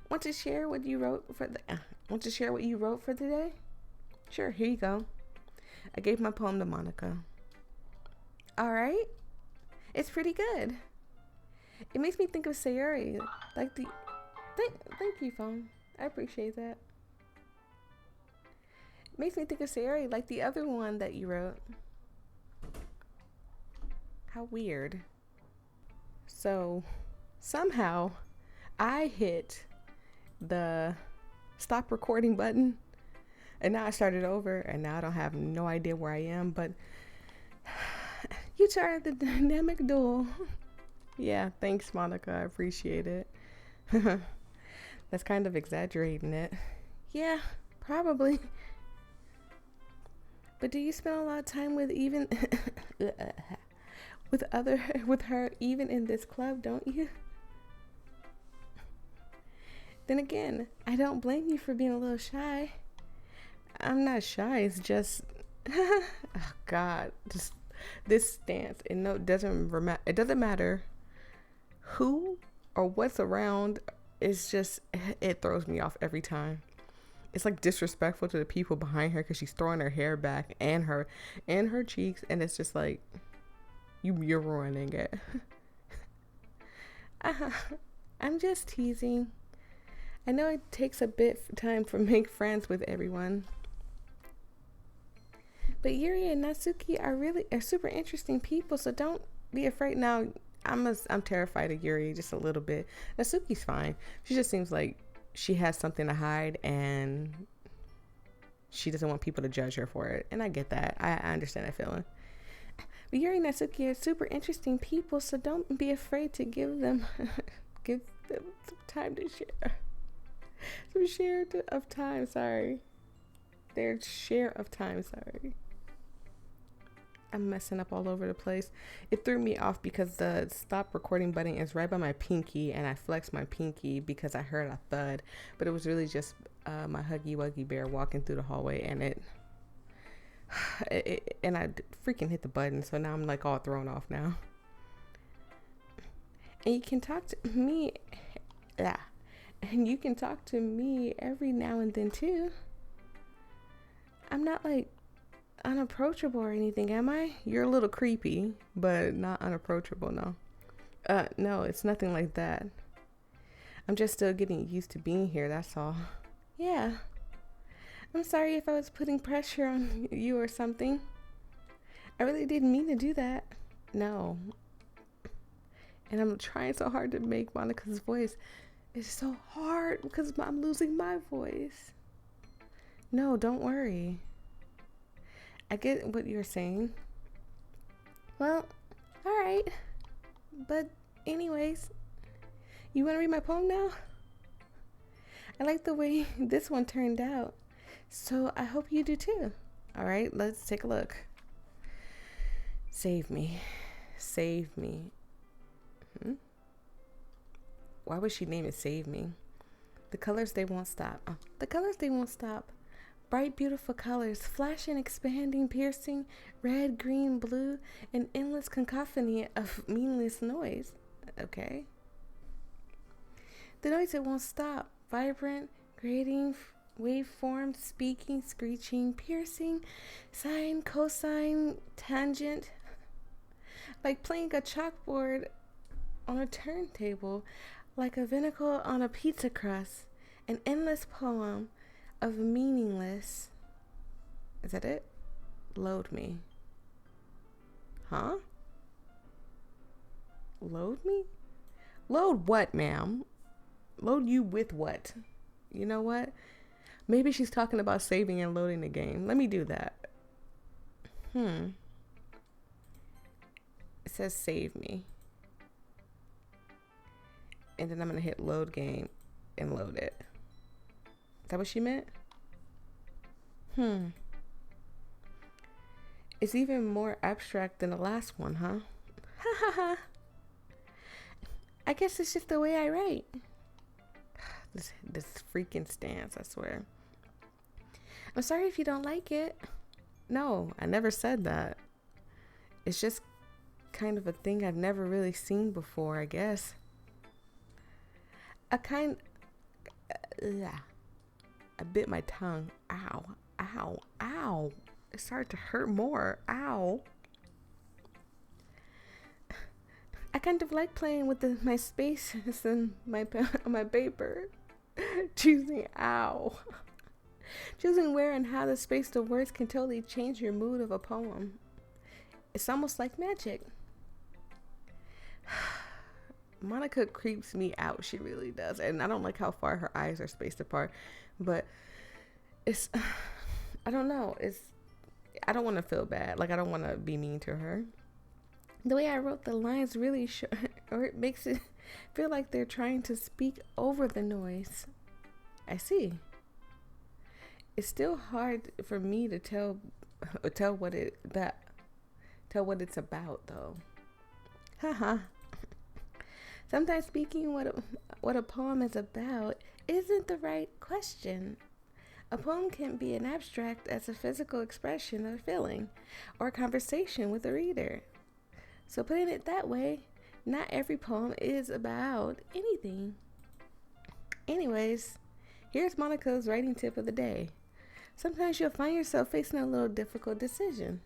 Want to share what you wrote for the? Want to share what you wrote for today? Sure. Here you go. I gave my poem to Monica. All right. It's pretty good. It makes me think of Sayuri, like the. Thank you, phone. I appreciate that. It makes me think of Sayuri, like the other one that you wrote. How weird. So, somehow, I hit the stop recording button, and now I started over, and now I don't have no idea where I am, but you started the dynamic duel. Yeah, thanks, Monica. I appreciate it. That's kind of exaggerating it. Yeah, probably. But do you spend a lot of time with even with her even in this club, don't you? Then again, I don't blame you for being a little shy. I'm not shy, it's just oh God, just this stance. And no, it doesn't matter who or what's around. It's just, it throws me off every time. It's like disrespectful to the people behind her because she's throwing her hair back and her cheeks, and it's just like you're ruining it. I'm just teasing. I know it takes a bit of time to make friends with everyone, but Yuri and Natsuki are super interesting people, so don't be afraid. Now, I'm terrified of Yuri just a little bit. Natsuki's fine. She just seems like she has something to hide, and she doesn't want people to judge her for it. And I get that. I understand that feeling. But Yuri and Natsuki are super interesting people, so don't be afraid to give them some time to share. Some share of time, sorry. Their share of time, sorry. I'm messing up all over the place. It threw me off because the stop recording button is right by my pinky, and I flexed my pinky because I heard a thud, but it was really just my Huggy Wuggy bear walking through the hallway, and and I freaking hit the button, so now I'm like all thrown off now. And you can talk to me, and you can talk to me every now and then too. I'm not like unapproachable or anything, am I? You're a little creepy, but not unapproachable, no. No, it's nothing like that. I'm just still getting used to being here, that's all. Yeah. I'm sorry if I was putting pressure on you or something. I really didn't mean to do that. No. And I'm trying so hard to make Monica's voice. It's so hard because I'm losing my voice. No, don't worry. I get what you're saying. Well, alright. But anyways, you want to read my poem now? I like the way this one turned out, so I hope you do too. Alright, let's take a look. Save me. Save me. Why would she name it Save Me? The colors, they won't stop. The colors, they won't stop. Bright, beautiful colors, flashing, expanding, piercing, red, green, blue, an endless cacophony of meaningless noise. Okay. The noise, it won't stop. Vibrant, grating, waveform, speaking, screeching, piercing, sine, cosine, tangent. Like playing a chalkboard on a turntable, like a vinaigrette on a pizza crust. An endless poem of meaningless. Is that it? Load me. Huh? Load me? Load what, ma'am? Load you with what? You know what? Maybe she's talking about saving and loading the game. Let me do that. It says save me. And then I'm going to hit load game and load it. Is that what she meant? It's even more abstract than the last one, huh? Ha ha ha. I guess it's just the way I write. This freaking stance, I swear. I'm sorry if you don't like it. No, I never said that. It's just kind of a thing I've never really seen before, I guess. I bit my tongue. Ow, ow, ow. It started to hurt more. Ow. I kind of like playing with my spaces and my paper. Choosing where and how the space of words can totally change your mood of a poem. It's almost like magic. Monica creeps me out. She really does. And I don't like how far her eyes are spaced apart. But it's, I don't know. I don't want to feel bad. Like, I don't want to be mean to her. The way I wrote the lines really or it makes it feel like they're trying to speak over the noise. I see. It's still hard for me to tell what it's about, though. Haha. Sometimes speaking what a poem is about isn't the right question. A poem can be an abstract as a physical expression of feeling or a conversation with a reader. So putting it that way, not every poem is about anything. Anyways, here's Monica's writing tip of the day. Sometimes you'll find yourself facing a little difficult decision.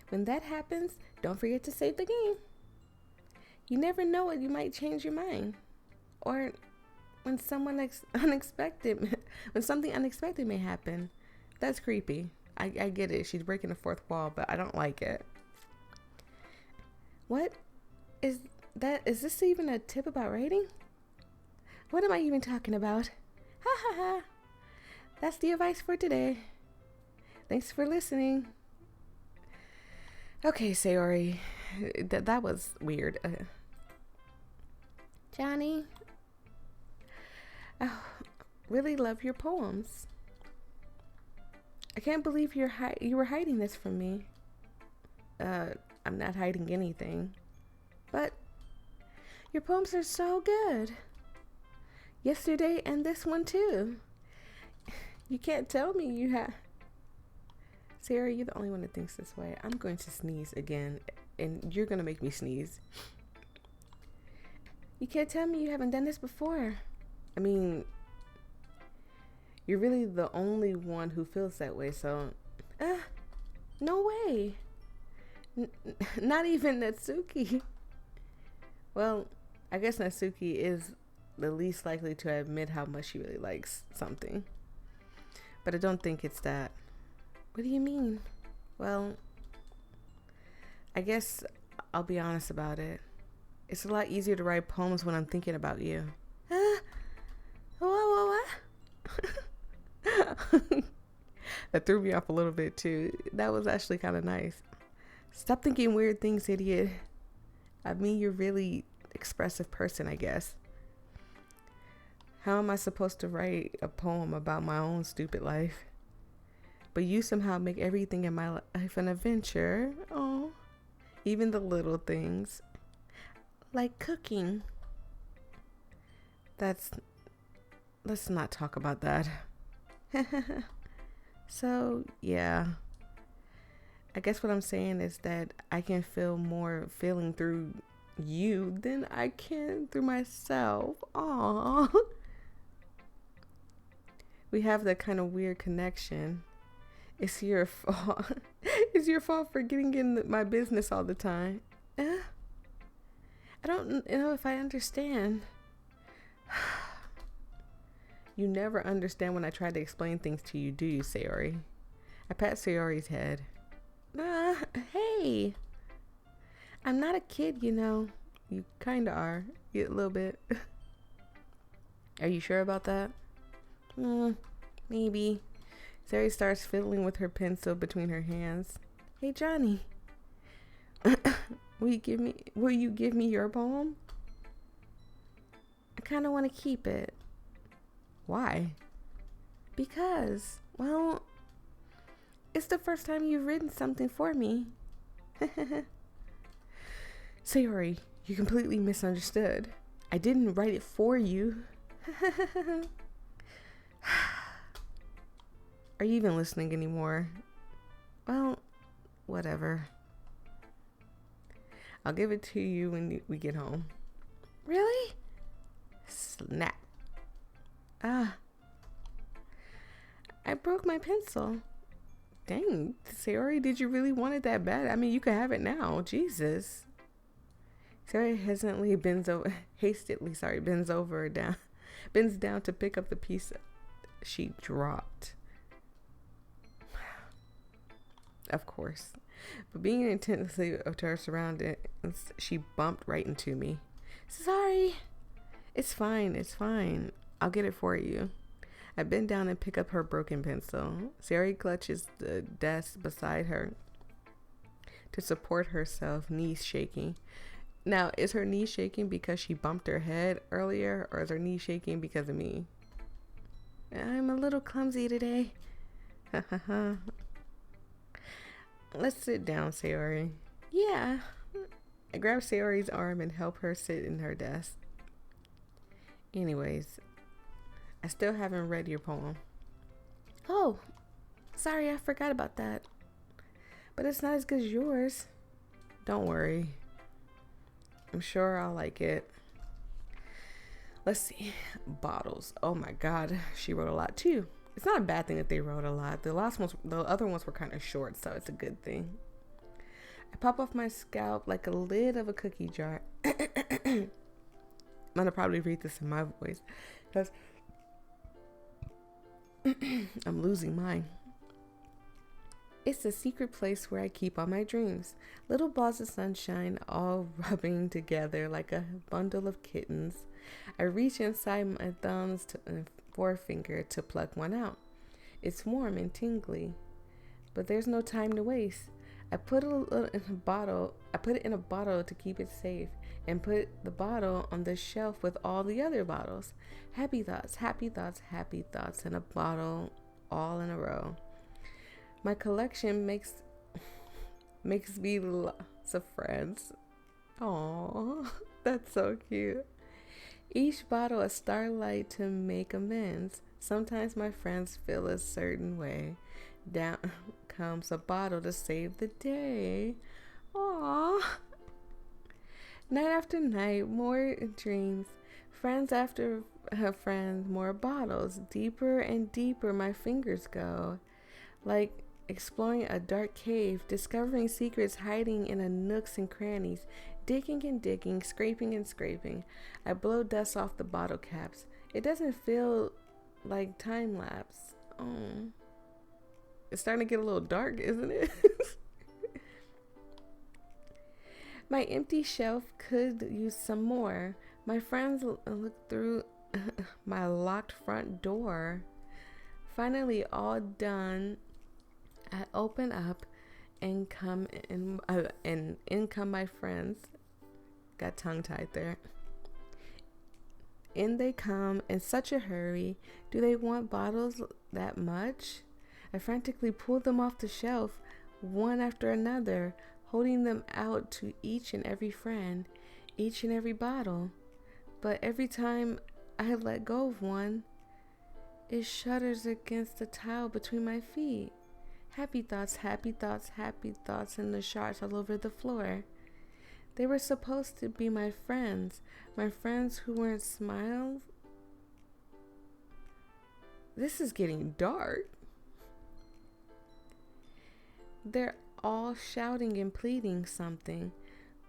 When that happens, don't forget to save the game. You never know when you might change your mind. Or when something unexpected may happen. That's creepy. I get it. She's breaking the fourth wall, but I don't like it. What is that? Is this even a tip about writing? What am I even talking about? Ha ha ha. That's the advice for today. Thanks for listening. Okay, Sayori. That was weird. Johnny. Oh, really love your poems. I can't believe you were hiding this from me. I'm not hiding anything. But your poems are so good. Yesterday and this one too. You can't tell me you have... Sarah, you're the only one that thinks this way. I'm going to sneeze again, and you're going to make me sneeze. You can't tell me you haven't done this before. I mean, you're really the only one who feels that way, so... no way. Not even Natsuki. Well, I guess Natsuki is the least likely to admit how much she really likes something. But I don't think it's that. What do you mean? Well, I guess I'll be honest about it. It's a lot easier to write poems when I'm thinking about you. What? That threw me off a little bit too. That was actually kind of nice. Stop thinking weird things, idiot. I mean, you're a really expressive person, I guess. How am I supposed to write a poem about my own stupid life? But you somehow make everything in my life an adventure. Oh, even the little things. Like cooking. Let's not talk about that. So, yeah. I guess what I'm saying is that I can feel more feeling through you than I can through myself. Aww. We have that kind of weird connection. It's your fault. It's your fault for getting in my business all the time. I don't know if I understand. You never understand when I try to explain things to you, do you, Sayori? I pat Sayori's head. Hey. I'm not a kid, you know. You kind of are. A little bit. Are you sure about that? Maybe. Sayori starts fiddling with her pencil between her hands. Hey, Johnny. Will you give me your poem? I kind of want to keep it. Why? Because, well, it's the first time you've written something for me. Sayori, you completely misunderstood. I didn't write it for you. Are you even listening anymore? Well, whatever. I'll give it to you when we get home. Really? Snap. Ah. I broke my pencil. Dang, Sayori, did you really want it that bad? I mean, you could have it now. Jesus. Sayori bends down to pick up the piece she dropped. Of course. But being intensely to her surroundings, she bumped right into me. Sorry. It's fine. I'll get it for you. I bend down and pick up her broken pencil. Sayori clutches the desk beside her to support herself, knees shaking. Now, is her knee shaking because she bumped her head earlier, or is her knee shaking because of me? I'm a little clumsy today. Let's sit down, Sayori. Yeah. I grab Sayori's arm and help her sit in her desk. Anyways, I still haven't read your poem. Oh, sorry, I forgot about that. But it's not as good as yours. Don't worry. I'm sure I'll like it. Let's see. Bottles. Oh my God, she wrote a lot too. It's not a bad thing that they wrote a lot. The other ones were kind of short, so it's a good thing. I pop off my scalp like a lid of a cookie jar. I'm gonna probably read this in my voice because I'm losing mine. It's a secret place where I keep all my dreams. Little balls of sunshine all rubbing together like a bundle of kittens. I reach inside my thumbs and forefinger to pluck one out. It's warm and tingly, but there's no time to waste. I put it in a bottle to keep it safe and put the bottle on the shelf with all the other bottles. Happy thoughts in a bottle, all in a row. My collection makes me lots of friends. Aww, that's so cute. Each bottle a starlight to make amends. Sometimes my friends feel a certain way. Down comes a bottle to save the day. Aww. Night after night, more dreams. Friends after friends, more bottles. Deeper and deeper my fingers go. Like exploring a dark cave, discovering secrets hiding in the nooks and crannies, digging and digging, scraping and scraping. I blow dust off the bottle caps. It doesn't feel like time lapse. Oh, it's starting to get a little dark, isn't it? My empty shelf could use some more. My friends look through my locked front door. Finally, all done. I open up and in come my friends. Got tongue-tied there. In they come in such a hurry. Do they want bottles that much? I frantically pull them off the shelf, one after another, holding them out to each and every friend, each and every bottle. But every time I let go of one, it shudders against the tile between my feet. Happy thoughts in the shards all over the floor. They were supposed to be my friends who weren't smiles. This is getting dark. They're all shouting and pleading something,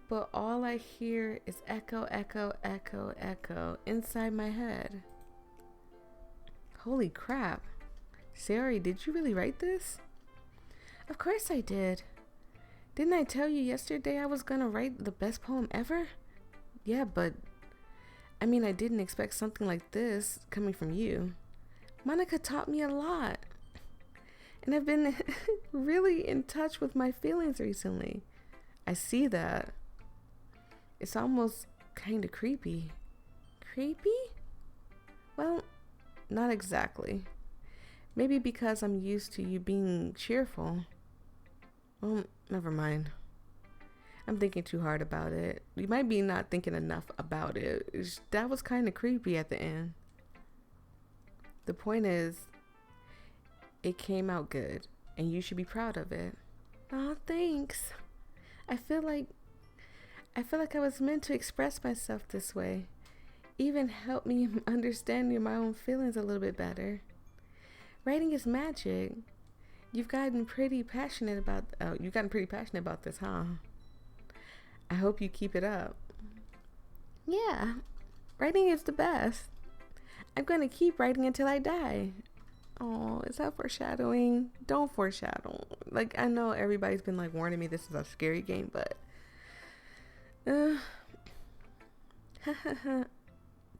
but all I hear is echo, echo, echo, echo inside my head. Holy crap. Sayori, did you really write this? Of course I did. Didn't I tell you yesterday I was gonna write the best poem ever? Yeah, but I mean, I didn't expect something like this coming from you. Monica taught me a lot. And I've been really in touch with my feelings recently. I see that. It's almost kind of creepy. Creepy? Well, not exactly. Maybe because I'm used to you being cheerful. Well, never mind. I'm thinking too hard about it. You might be not thinking enough about it. That was kind of creepy at the end. The point is, it came out good, and you should be proud of it. Oh, thanks. I feel like I was meant to express myself this way. Even help me understand my own feelings a little bit better. Writing is magic. You've gotten pretty passionate about this, huh? I hope you keep it up. Yeah, writing is the best. I'm gonna keep writing until I die. Oh, is that foreshadowing? Don't foreshadow. Like, I know everybody's been like warning me this is a scary game, but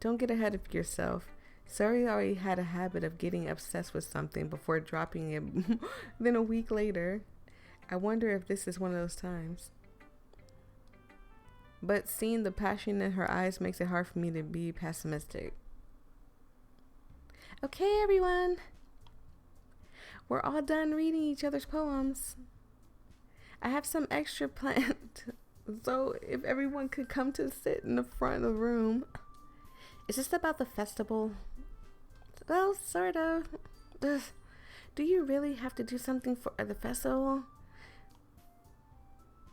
don't get ahead of yourself. Sari already had a habit of getting obsessed with something before dropping it then a week later. I wonder if this is one of those times. But seeing the passion in her eyes makes it hard for me to be pessimistic. Okay, everyone. We're all done reading each other's poems. I have some extra planned, so if everyone could come to sit in the front of the room. Is this about the festival? Well, sort of. Ugh. Do you really have to do something for the festival?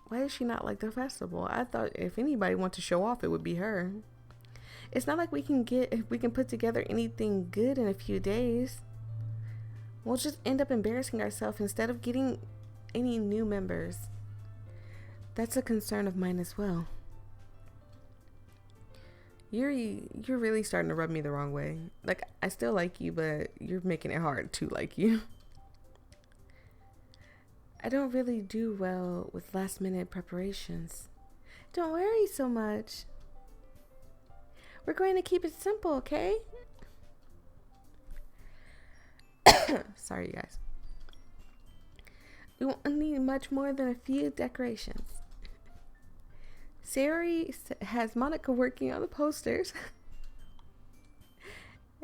Why does she not like the festival? I thought if anybody wants to show off, it would be her. It's not like we can put together anything good in a few days. We'll just end up embarrassing ourselves instead of getting any new members. That's a concern of mine as well. Yuri, you're really starting to rub me the wrong way. Like, I still like you, but you're making it hard to like you. I don't really do well with last-minute preparations. Don't worry so much. We're going to keep it simple, okay? Sorry, you guys. We won't need much more than a few decorations. Sari has Monica working on the posters.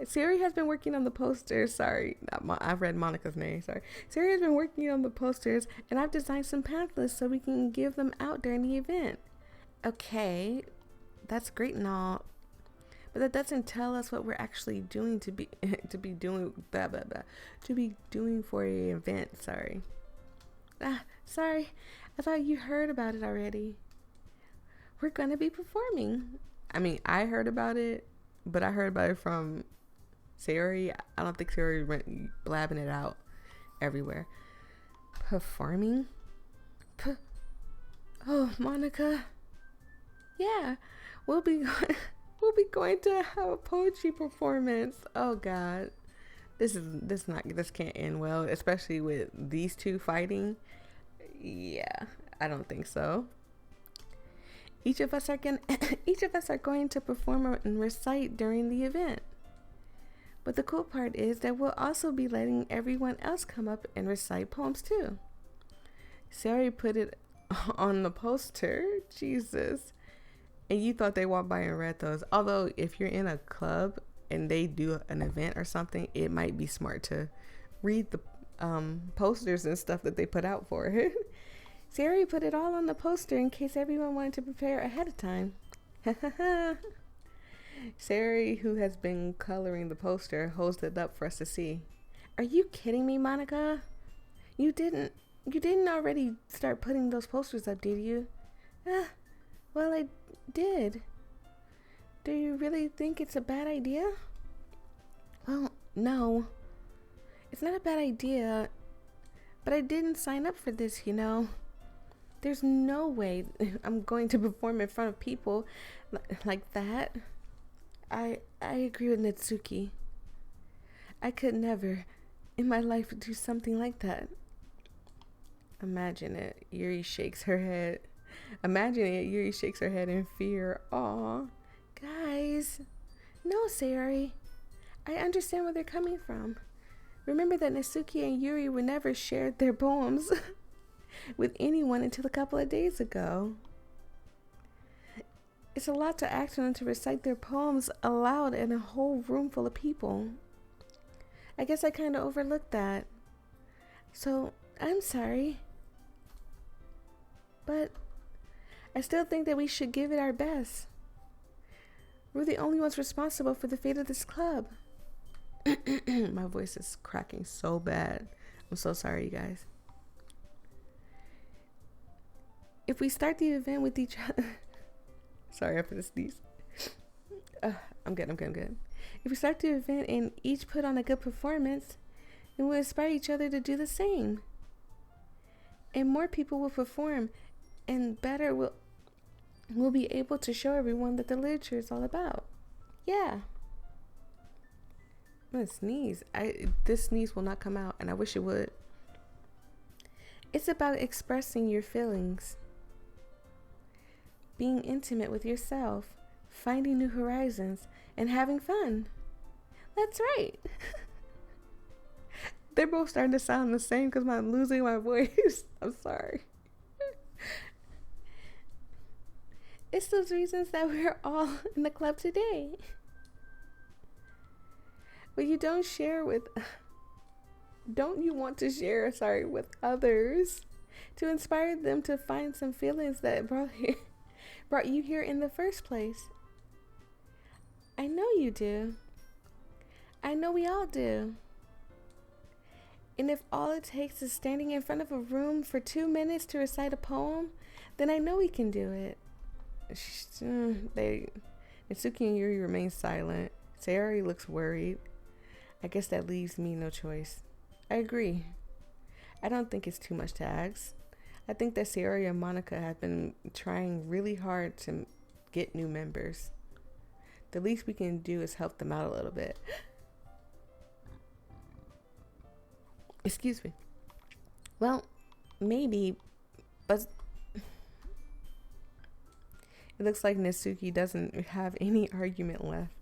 Sari has been working on the posters. Sorry, I've read Monica's name. Sorry. Sari has been working on the posters, and I've designed some pamphlets so we can give them out during the event. Okay, that's great and all, but that doesn't tell us what we're actually doing to be doing for the event. Sorry. Sorry. I thought you heard about it already. We're gonna be performing. I mean, I heard about it, but I heard about it from Sari. I don't think Sari went blabbing it out everywhere. Performing? Oh, Monica. Yeah, we'll be going to have a poetry performance. Oh God, this can't end well, especially with these two fighting. Yeah, I don't think so. Each of us are going to perform and recite during the event. But the cool part is that we'll also be letting everyone else come up and recite poems too. Sari put it on the poster. Jesus. And you thought they walked by and read those. Although if you're in a club and they do an event or something, it might be smart to read the posters and stuff that they put out for it. Sari put it all on the poster in case everyone wanted to prepare ahead of time. Sari, who has been coloring the poster, holds it up for us to see. Are you kidding me, Monica? You didn't already start putting those posters up, did you? Well, I did. Do you really think it's a bad idea? Well, no. It's not a bad idea, but I didn't sign up for this, you know. There's no way I'm going to perform in front of people like that. I agree with Natsuki. I could never in my life do something like that. Imagine it. Yuri shakes her head. Imagine it. Yuri shakes her head in fear. Aw. Guys. No, Sayori. I understand where they're coming from. Remember that Natsuki and Yuri were never shared their poems with anyone until a couple of days ago. It's a lot to ask them to recite their poems aloud in a whole room full of people. I guess I kind of overlooked that. So, I'm sorry. But I still think that we should give it our best. We're the only ones responsible for the fate of this club. My voice is cracking so bad. I'm so sorry, you guys. If we start the event with each other... Sorry, I'm gonna sneeze. I'm good. If we start the event and each put on a good performance, then we'll inspire each other to do the same. And more people will perform, and better we'll be able to show everyone that the literature is all about. Yeah. I'm gonna sneeze. This sneeze will not come out, and I wish it would. It's about expressing your feelings, being intimate with yourself, finding new horizons, and having fun. That's right. They're both starting to sound the same because I'm losing my voice. I'm sorry. It's those reasons that we're all in the club today. But you don't you want to share, with others to inspire them to find some feelings that brought you here in the first place? I know you do. I know we all do. And if all it takes is standing in front of a room for 2 minutes to recite a poem, then I know we can do it. Mitsuki and Yuri remain silent. Sayori looks worried. I guess that leaves me no choice. I agree. I don't think it's too much to ask. I think that Sayori and Monica have been trying really hard to get new members. The least we can do is help them out a little bit. Excuse me. Well, maybe, but it looks like Mitsuki doesn't have any argument left.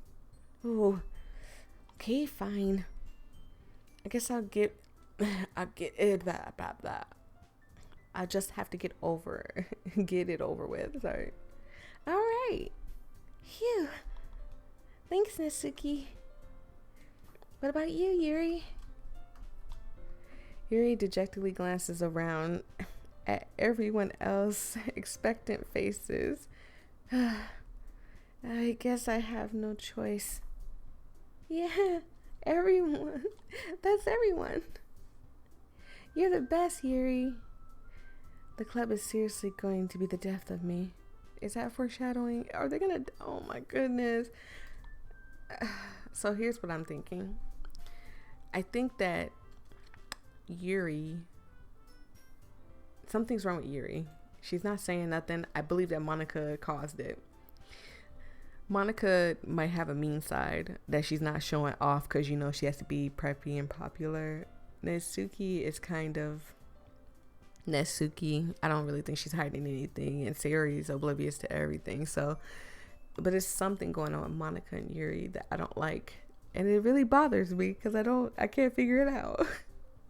Oh, okay, fine. I guess I'll get it. Blah, blah, blah. I just have to get it over with. Sorry. All right. Phew. Thanks, Mitsuki. What about you, Yuri? Yuri dejectedly glances around at everyone else, expectant faces. I guess I have no choice. Yeah, everyone. That's everyone. You're the best, Yuri. The club is seriously going to be the death of me. Is that foreshadowing? Are they gonna... Oh my goodness. So here's what I'm thinking. I think that Yuri... Something's wrong with Yuri. She's not saying nothing. I believe that Monica caused it. Monica might have a mean side that she's not showing off because, you know, she has to be preppy and popular. Mitsuki is kind of Netsuki. I don't really think she's hiding anything, and Sayori is oblivious to everything. So, but there's something going on with Monica and Yuri that I don't like, and it really bothers me because I can't figure it out.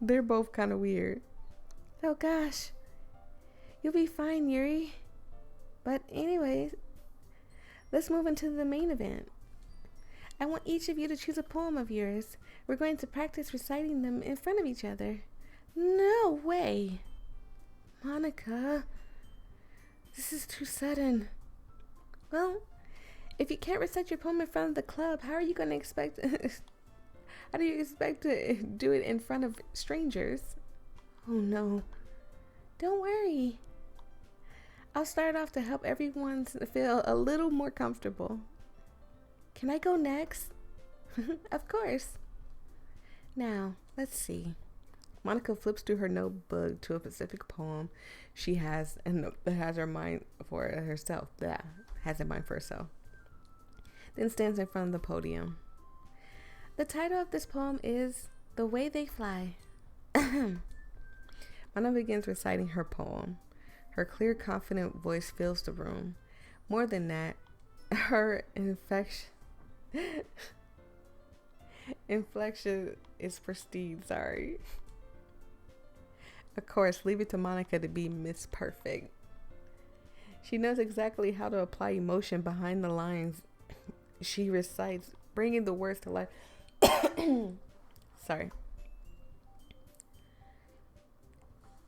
They're both kind of weird. Oh gosh, you'll be fine, Yuri. But anyways, let's move into the main event. I want each of you to choose a poem of yours. We're going to practice reciting them in front of each other. No way. Monica, this is too sudden. Well, if you can't recite your poem in front of the club, how do you expect to do it in front of strangers? Oh no. Don't worry. I'll start off to help everyone feel a little more comfortable. Can I go next? Of course. Now, let's see. Monica flips through her notebook to a specific poem she has and has her mind for herself. Has in mind for herself. Then stands in front of the podium. The title of this poem is The Way They Fly. Monica begins reciting her poem. Her clear, confident voice fills the room. More than that, her inflection is pristine. Sorry. Of course, leave it to Monica to be Miss Perfect. She knows exactly how to apply emotion behind the lines she recites, bringing the words to life. Sorry.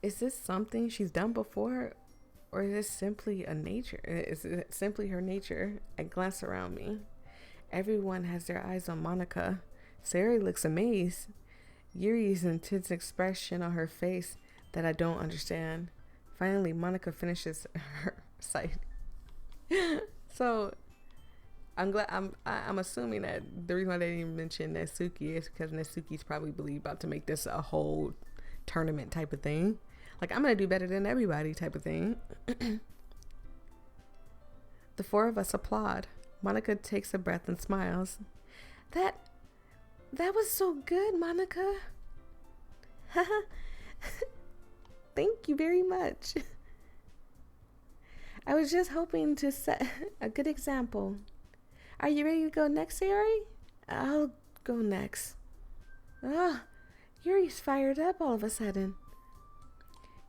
Is this something she's done before, or is this simply Is it simply her nature? I glance around me. Everyone has their eyes on Monica. Sayori looks amazed. Yuri's intense expression on her face that I don't understand. Finally, Monica finishes her sight. So I'm assuming that the reason why they didn't even mention Natsuki is because Natsuki's probably about to make this a whole tournament type of thing. Like, I'm gonna do better than everybody type of thing. The four of us applaud. Monica takes a breath and smiles. That was so good, Monica. Thank you very much. I was just hoping to set a good example. Are you ready to go next, Sayori? I'll go next. Ah, Yuri's fired up all of a sudden.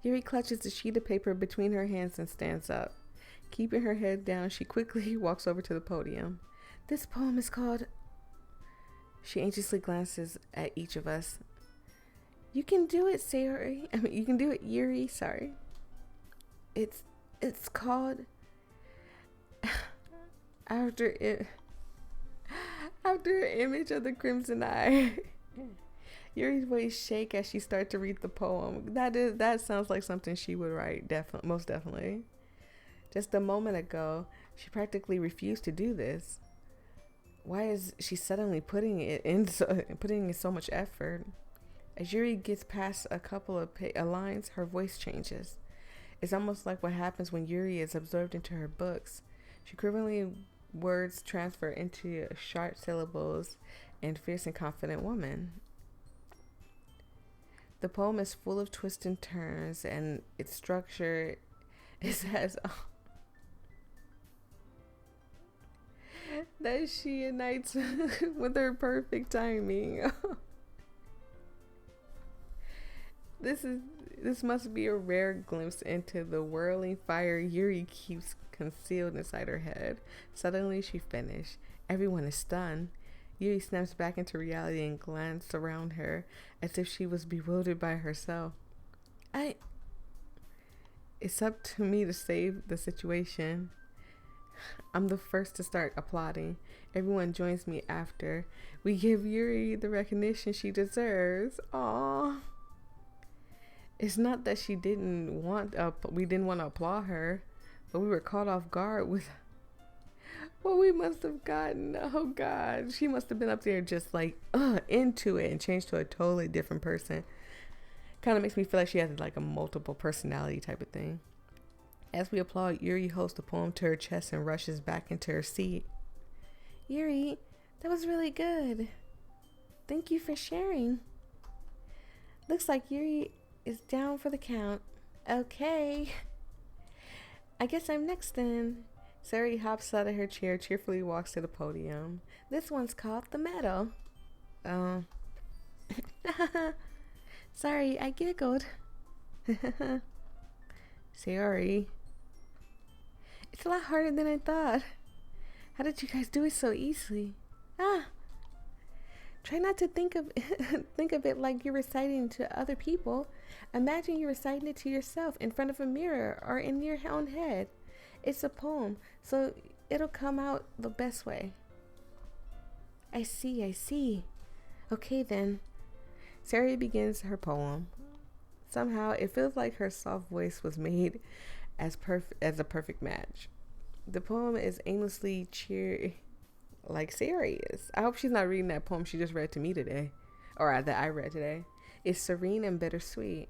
Yuri clutches the sheet of paper between her hands and stands up. Keeping her head down, she quickly walks over to the podium. This poem is called... She anxiously glances at each of us. You can do it, Sayori. You can do it, Yuri. Sorry. It's called... After an image of the crimson eye. Yuri's voice shake as she starts to read the poem. That sounds like something she would write, most definitely. Just a moment ago, she practically refused to do this. Why is she suddenly putting in so much effort? As Yuri gets past a couple of lines, her voice changes. It's almost like what happens when Yuri is absorbed into her books. She quiverly words transfer into sharp syllables and fierce and confident woman. The poem is full of twists and turns, and its structure is as that she unites with her perfect timing. This must be a rare glimpse into the whirling fire Yuri keeps concealed inside her head. Suddenly she finished. Everyone is stunned. Yuri snaps back into reality and glances around her as if she was bewildered by herself. It's up to me to save the situation. I'm the first to start applauding. Everyone joins me after. We give Yuri the recognition she deserves. Aww. It's not that we didn't want to applaud her, but we were caught off guard with what we must have gotten. Oh God, she must have been up there just like into it and changed to a totally different person. Kind of makes me feel like she has like a multiple personality type of thing. As we applaud, Yuri holds the poem to her chest and rushes back into her seat. Yuri, that was really good. Thank you for sharing. Looks like Yuri is down for the count. Okay. I guess I'm next then. Sayori hops out of her chair, cheerfully walks to the podium. This one's called The Medal. Oh. Sorry, I giggled. Sayori. It's a lot harder than I thought. How did you guys do it so easily? Try not to think of it like you're reciting to other people. Imagine you're reciting it to yourself in front of a mirror or in your own head. It's a poem, so it'll come out the best way. I see. Okay then. Sayori begins her poem. Somehow it feels like her soft voice was made as a perfect match. The poem is aimlessly cheery, like Sayori is. I hope she's not reading that poem she just read to me today, or that I read today. It's serene and bittersweet.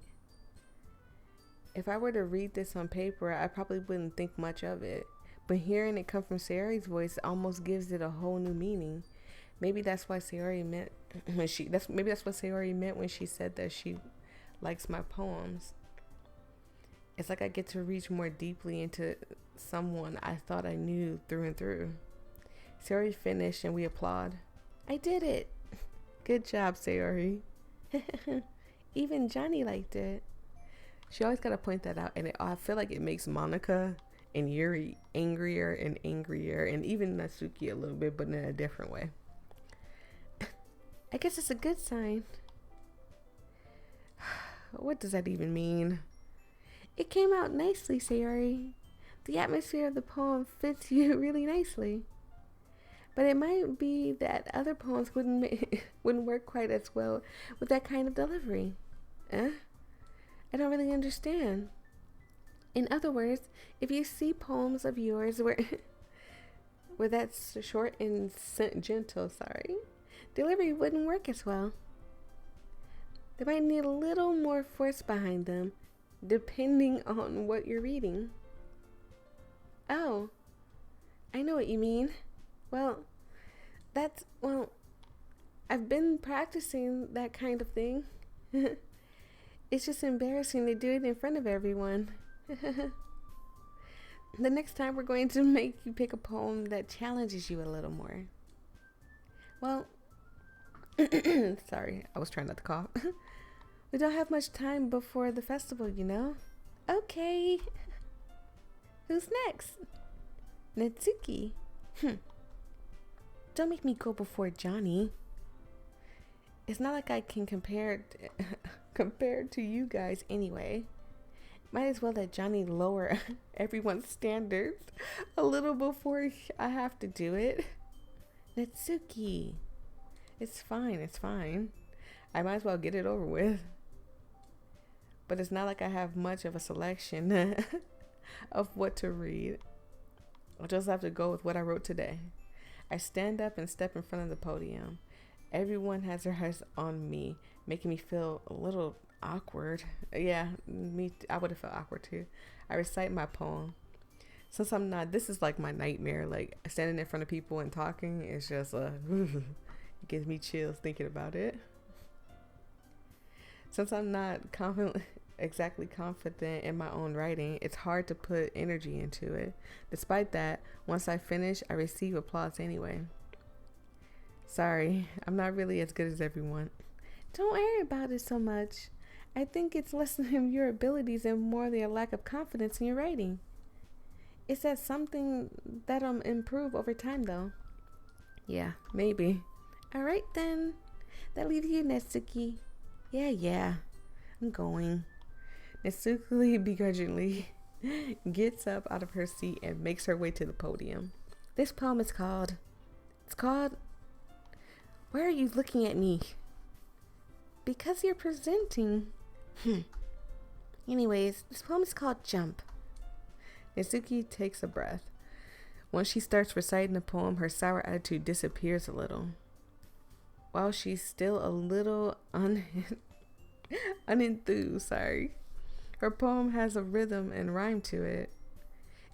If I were to read this on paper, I probably wouldn't think much of it. But hearing it come from Sayori's voice almost gives it a whole new meaning. Maybe that's what Sayori meant when she said that she likes my poems. It's like I get to reach more deeply into someone I thought I knew through and through. Sayori finished and we applaud. I did it. Good job, Sayori. Even Johnny liked it. She always got to point that out, and I feel like it makes Monica and Yuri angrier, and even Natsuki a little bit, but in a different way. I guess it's a good sign. What does that even mean? It came out nicely, Sayori. The atmosphere of the poem fits you really nicely. But it might be that other poems wouldn't work quite as well with that kind of delivery. Eh? I don't really understand. In other words, if you see poems of yours where that's short and gentle, delivery wouldn't work as well. They might need a little more force behind them, depending on what you're reading. Oh, I know what you mean. Well, I've been practicing that kind of thing. It's just embarrassing to do it in front of everyone. The next time we're going to make you pick a poem that challenges you a little more. Well, sorry, I was trying not to cough. We don't have much time before the festival, you know? Okay. Who's next? Natsuki. Don't make me go before Johnny. It's not like I can compare to you guys anyway. Might as well let Johnny lower everyone's standards a little before I have to do it. Natsuki. It's fine. I might as well get it over with. But it's not like I have much of a selection of what to read. I'll just have to go with what I wrote today. I stand up and step in front of the podium. Everyone has their eyes on me, making me feel a little awkward. Yeah, I would have felt awkward too. I recite my poem. Since I'm not, this is like my nightmare. Like standing in front of people and talking is just it gives me chills thinking about it. Since I'm not exactly confident in my own writing, it's hard to put energy into it. Despite that, once I finish, I receive applause anyway. Sorry, I'm not really as good as everyone. Don't worry about it so much. I think it's less than your abilities and more the lack of confidence in your writing. It's that something that'll improve over time, though. Yeah, maybe. All right, then. That leaves you, Natsuki. Yeah. I'm going. Natsuki begrudgingly gets up out of her seat and makes her way to the podium. This poem is called... Why are you looking at me? Because you're presenting. Anyways, this poem is called Jump. Natsuki takes a breath. Once she starts reciting the poem, her sour attitude disappears a little. While she's still a little unenthused, her poem has a rhythm and rhyme to it.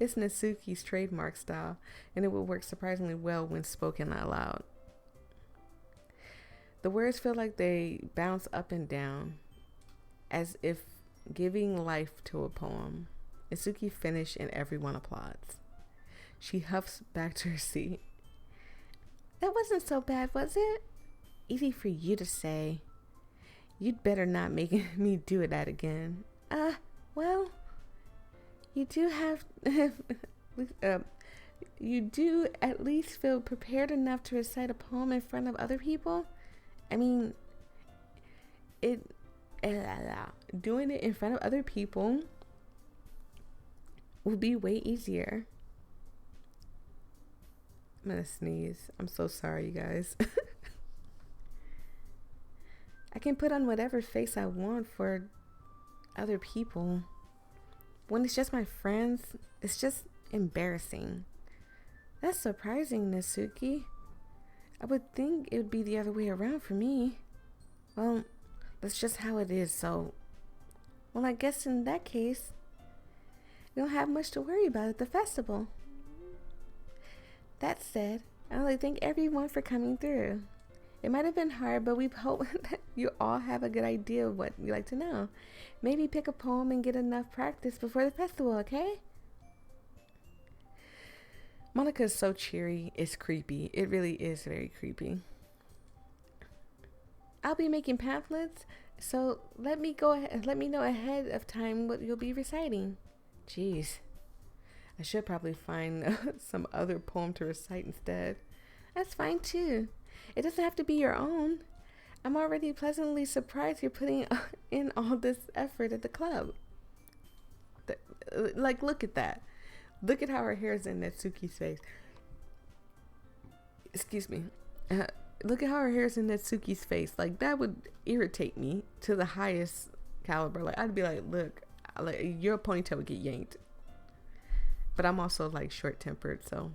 It's Natsuki's trademark style, and it will work surprisingly well when spoken out loud. The words feel like they bounce up and down, as if giving life to a poem. Natsuki finished and everyone applauds. She huffs back to her seat. That wasn't so bad, was it? Easy for you to say. You'd better not make me do that again. Well, you do have... you do at least feel prepared enough to recite a poem in front of other people? I mean, doing it in front of other people will be way easier. I'm gonna sneeze. I'm so sorry, you guys. I can put on whatever face I want for other people. When it's just my friends, it's just embarrassing. That's surprising, Natsuki. I would think it would be the other way around for me. Well, that's just how it is, so... Well, I guess in that case, we don't have much to worry about at the festival. That said, I'd like to thank everyone for coming through. It might have been hard, but we hope that you all have a good idea of what you like to know. Maybe pick a poem and get enough practice before the festival, okay? Monica is so cheery, it's creepy. It really is very creepy. I'll be making pamphlets, so let me know ahead of time what you'll be reciting. Jeez. I should probably find some other poem to recite instead. That's fine too. It doesn't have to be your own. I'm already pleasantly surprised you're putting in all this effort at the club. Look at that. Look at how her hair is in Natsuki's face. Excuse me. Look at how her hair's in Natsuki's face. Like, that would irritate me to the highest caliber. Like, I'd be like, look, like, your ponytail would get yanked. But I'm also like short-tempered, so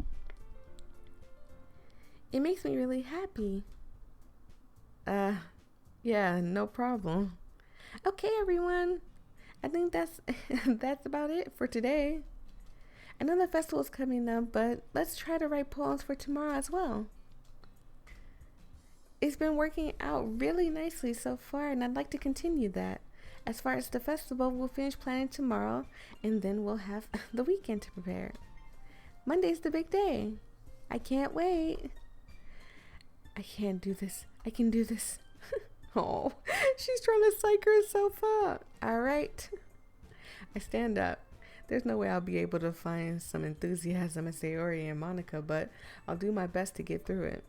it makes me really happy. Yeah, no problem. Okay, everyone. I think that's that's about it for today. I know the festival's coming up, but let's try to write poems for tomorrow as well. It's been working out really nicely so far, and I'd like to continue that. As far as the festival, we'll finish planning tomorrow, and then we'll have the weekend to prepare. Monday's the big day. I can't wait. I can't do this. I can do this. Oh, she's trying to psych herself up. All right. I stand up. There's no way I'll be able to find some enthusiasm in Sayori and Monica, but I'll do my best to get through it.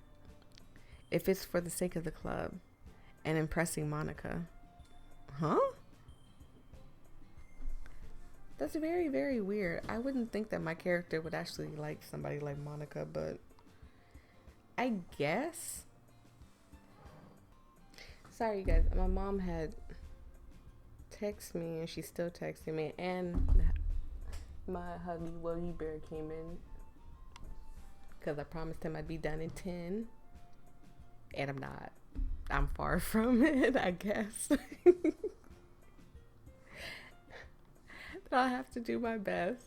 If it's for the sake of the club and impressing Monica. Huh? That's very, very weird. I wouldn't think that my character would actually like somebody like Monica, but I guess. Sorry, you guys. My mom had texted me, and she's still texting me, and my hubby Willie Bear came in because I promised him I'd be done in 10, and I'm not. I'm far from it, I guess. But I'll have to do my best.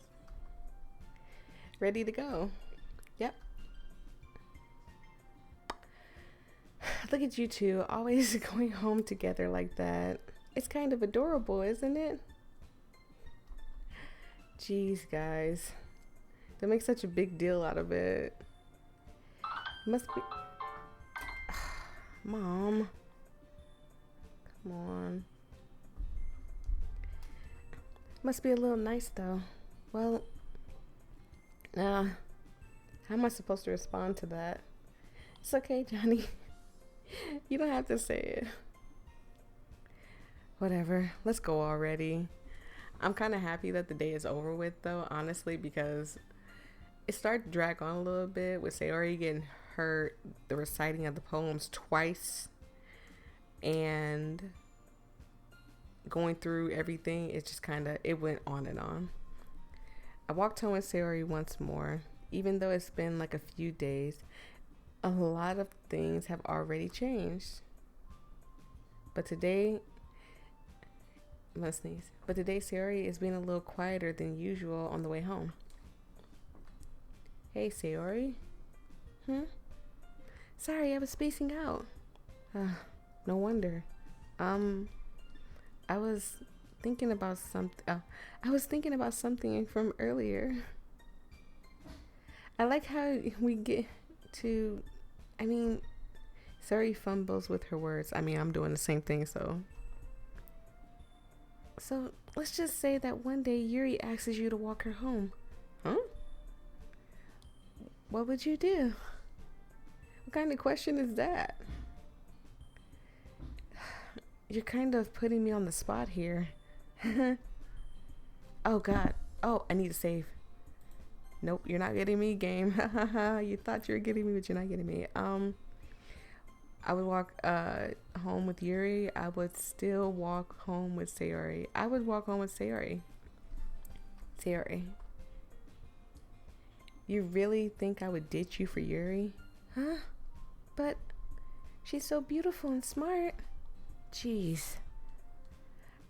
Ready to go. Yep. Look at you two, always going home together like that. It's kind of adorable, isn't it? Jeez, guys. They make such a big deal out of it. Must be... Mom. Come on. Must be a little nice, though. Well, how am I supposed to respond to that? It's okay, Johnny. You don't have to say it. Whatever. Let's go already. I'm kind of happy that the day is over with, though, honestly, because it started to drag on a little bit with Sayori getting hurt, the reciting of the poems twice, and going through everything. It just it went on and on. I walked home with Sayori once more. Even though it's been like a few days, a lot of things have already changed. But today, I'm gonna sneeze. But today, Sayori is being a little quieter than usual on the way home. Hey, Sayori. Sorry, I was spacing out. No wonder. I was thinking about something. I was thinking about something from earlier. I like how we get to. Sayori fumbles with her words. I'm doing the same thing, so. So let's just say that one day Yuri asks you to walk her home. Huh? What would you do? What kind of question is that? You're kind of putting me on the spot here. Oh God. Oh, I need to save. Nope, you're not getting me, game. You thought you were getting me, but you're not getting me. I would walk home with Yuri. I would still walk home with Sayori. I would walk home with Sayori. Sayori. You really think I would ditch you for Yuri? Huh? But she's so beautiful and smart. Jeez.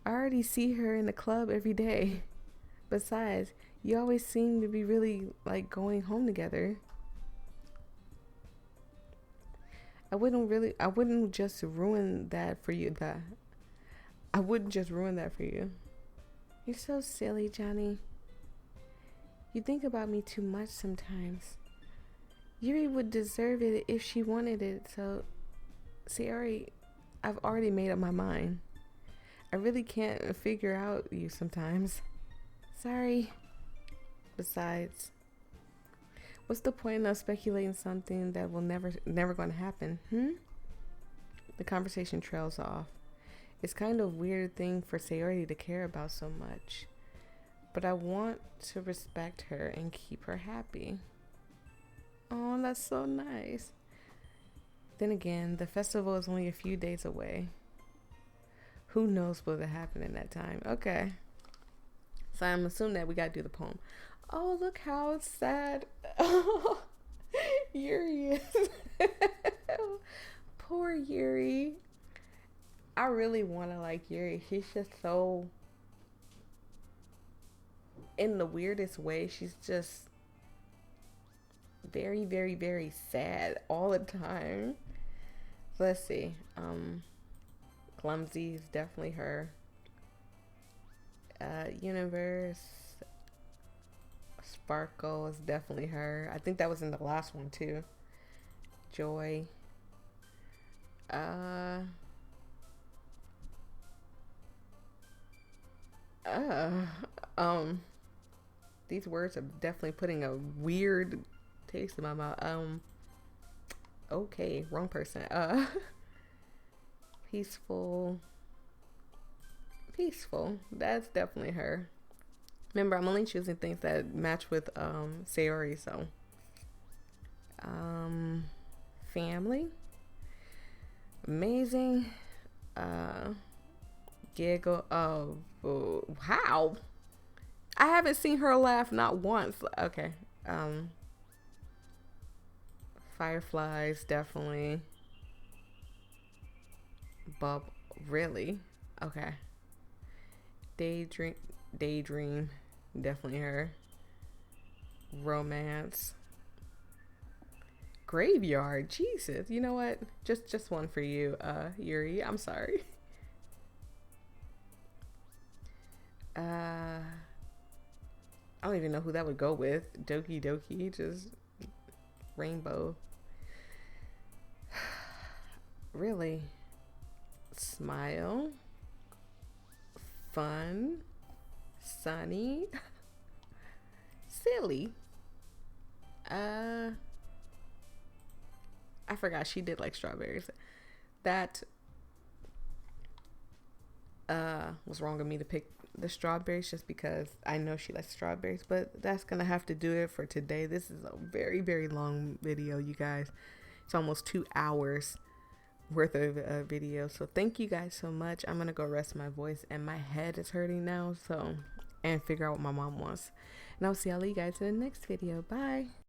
I already see her in the club every day. Besides, you always seem to be really like going home together. I wouldn't just ruin that for you. I wouldn't just ruin that for you. You're so silly, Johnny. You think about me too much sometimes. Yuri would deserve it if she wanted it, so Sayori, I've already made up my mind. I really can't figure out you sometimes. Sorry. Besides, what's the point of speculating something that will never going to happen? The conversation trails off. It's kind of a weird thing for Sayori to care about so much, but I want to respect her and keep her happy. Oh, that's so nice. Then again, the festival is only a few days away. Who knows what will happen in that time? Okay. So I'm assuming that we gotta do the poem. Oh, look how sad Yuri is. Poor Yuri. I really want to like Yuri. She's just so, in the weirdest way, she's just very, very, very sad all the time. So let's see. Clumsy is definitely her. Universe. Sparkle is definitely her. I think that was in the last one too. Joy. Uh, uh, um, these words are definitely putting a weird taste in my mouth. Okay, wrong person. Peaceful. Peaceful. That's definitely her. Remember, I'm only choosing things that match with Sayori, so family. Amazing. Giggle. Oh, how? I haven't seen her laugh not once. Okay. Fireflies, definitely. Bub, really? Okay. Daydream, definitely her. Romance. Graveyard, Jesus. You know what? Just one for you, Yuri. I'm sorry. I don't even know who that would go with. Doki Doki, just rainbow. Really? Smile. Fun. Sunny. Silly. I forgot she did like strawberries. That was wrong of me to pick the strawberries just because I know she likes strawberries, but that's gonna have to do it for today. This is a very, very long video, you guys. It's almost 2 hours worth of video, so thank you guys so much. I'm gonna go rest my voice and my head is hurting now, so, and figure out what my mom wants, and I'll see all you guys in the next video. Bye.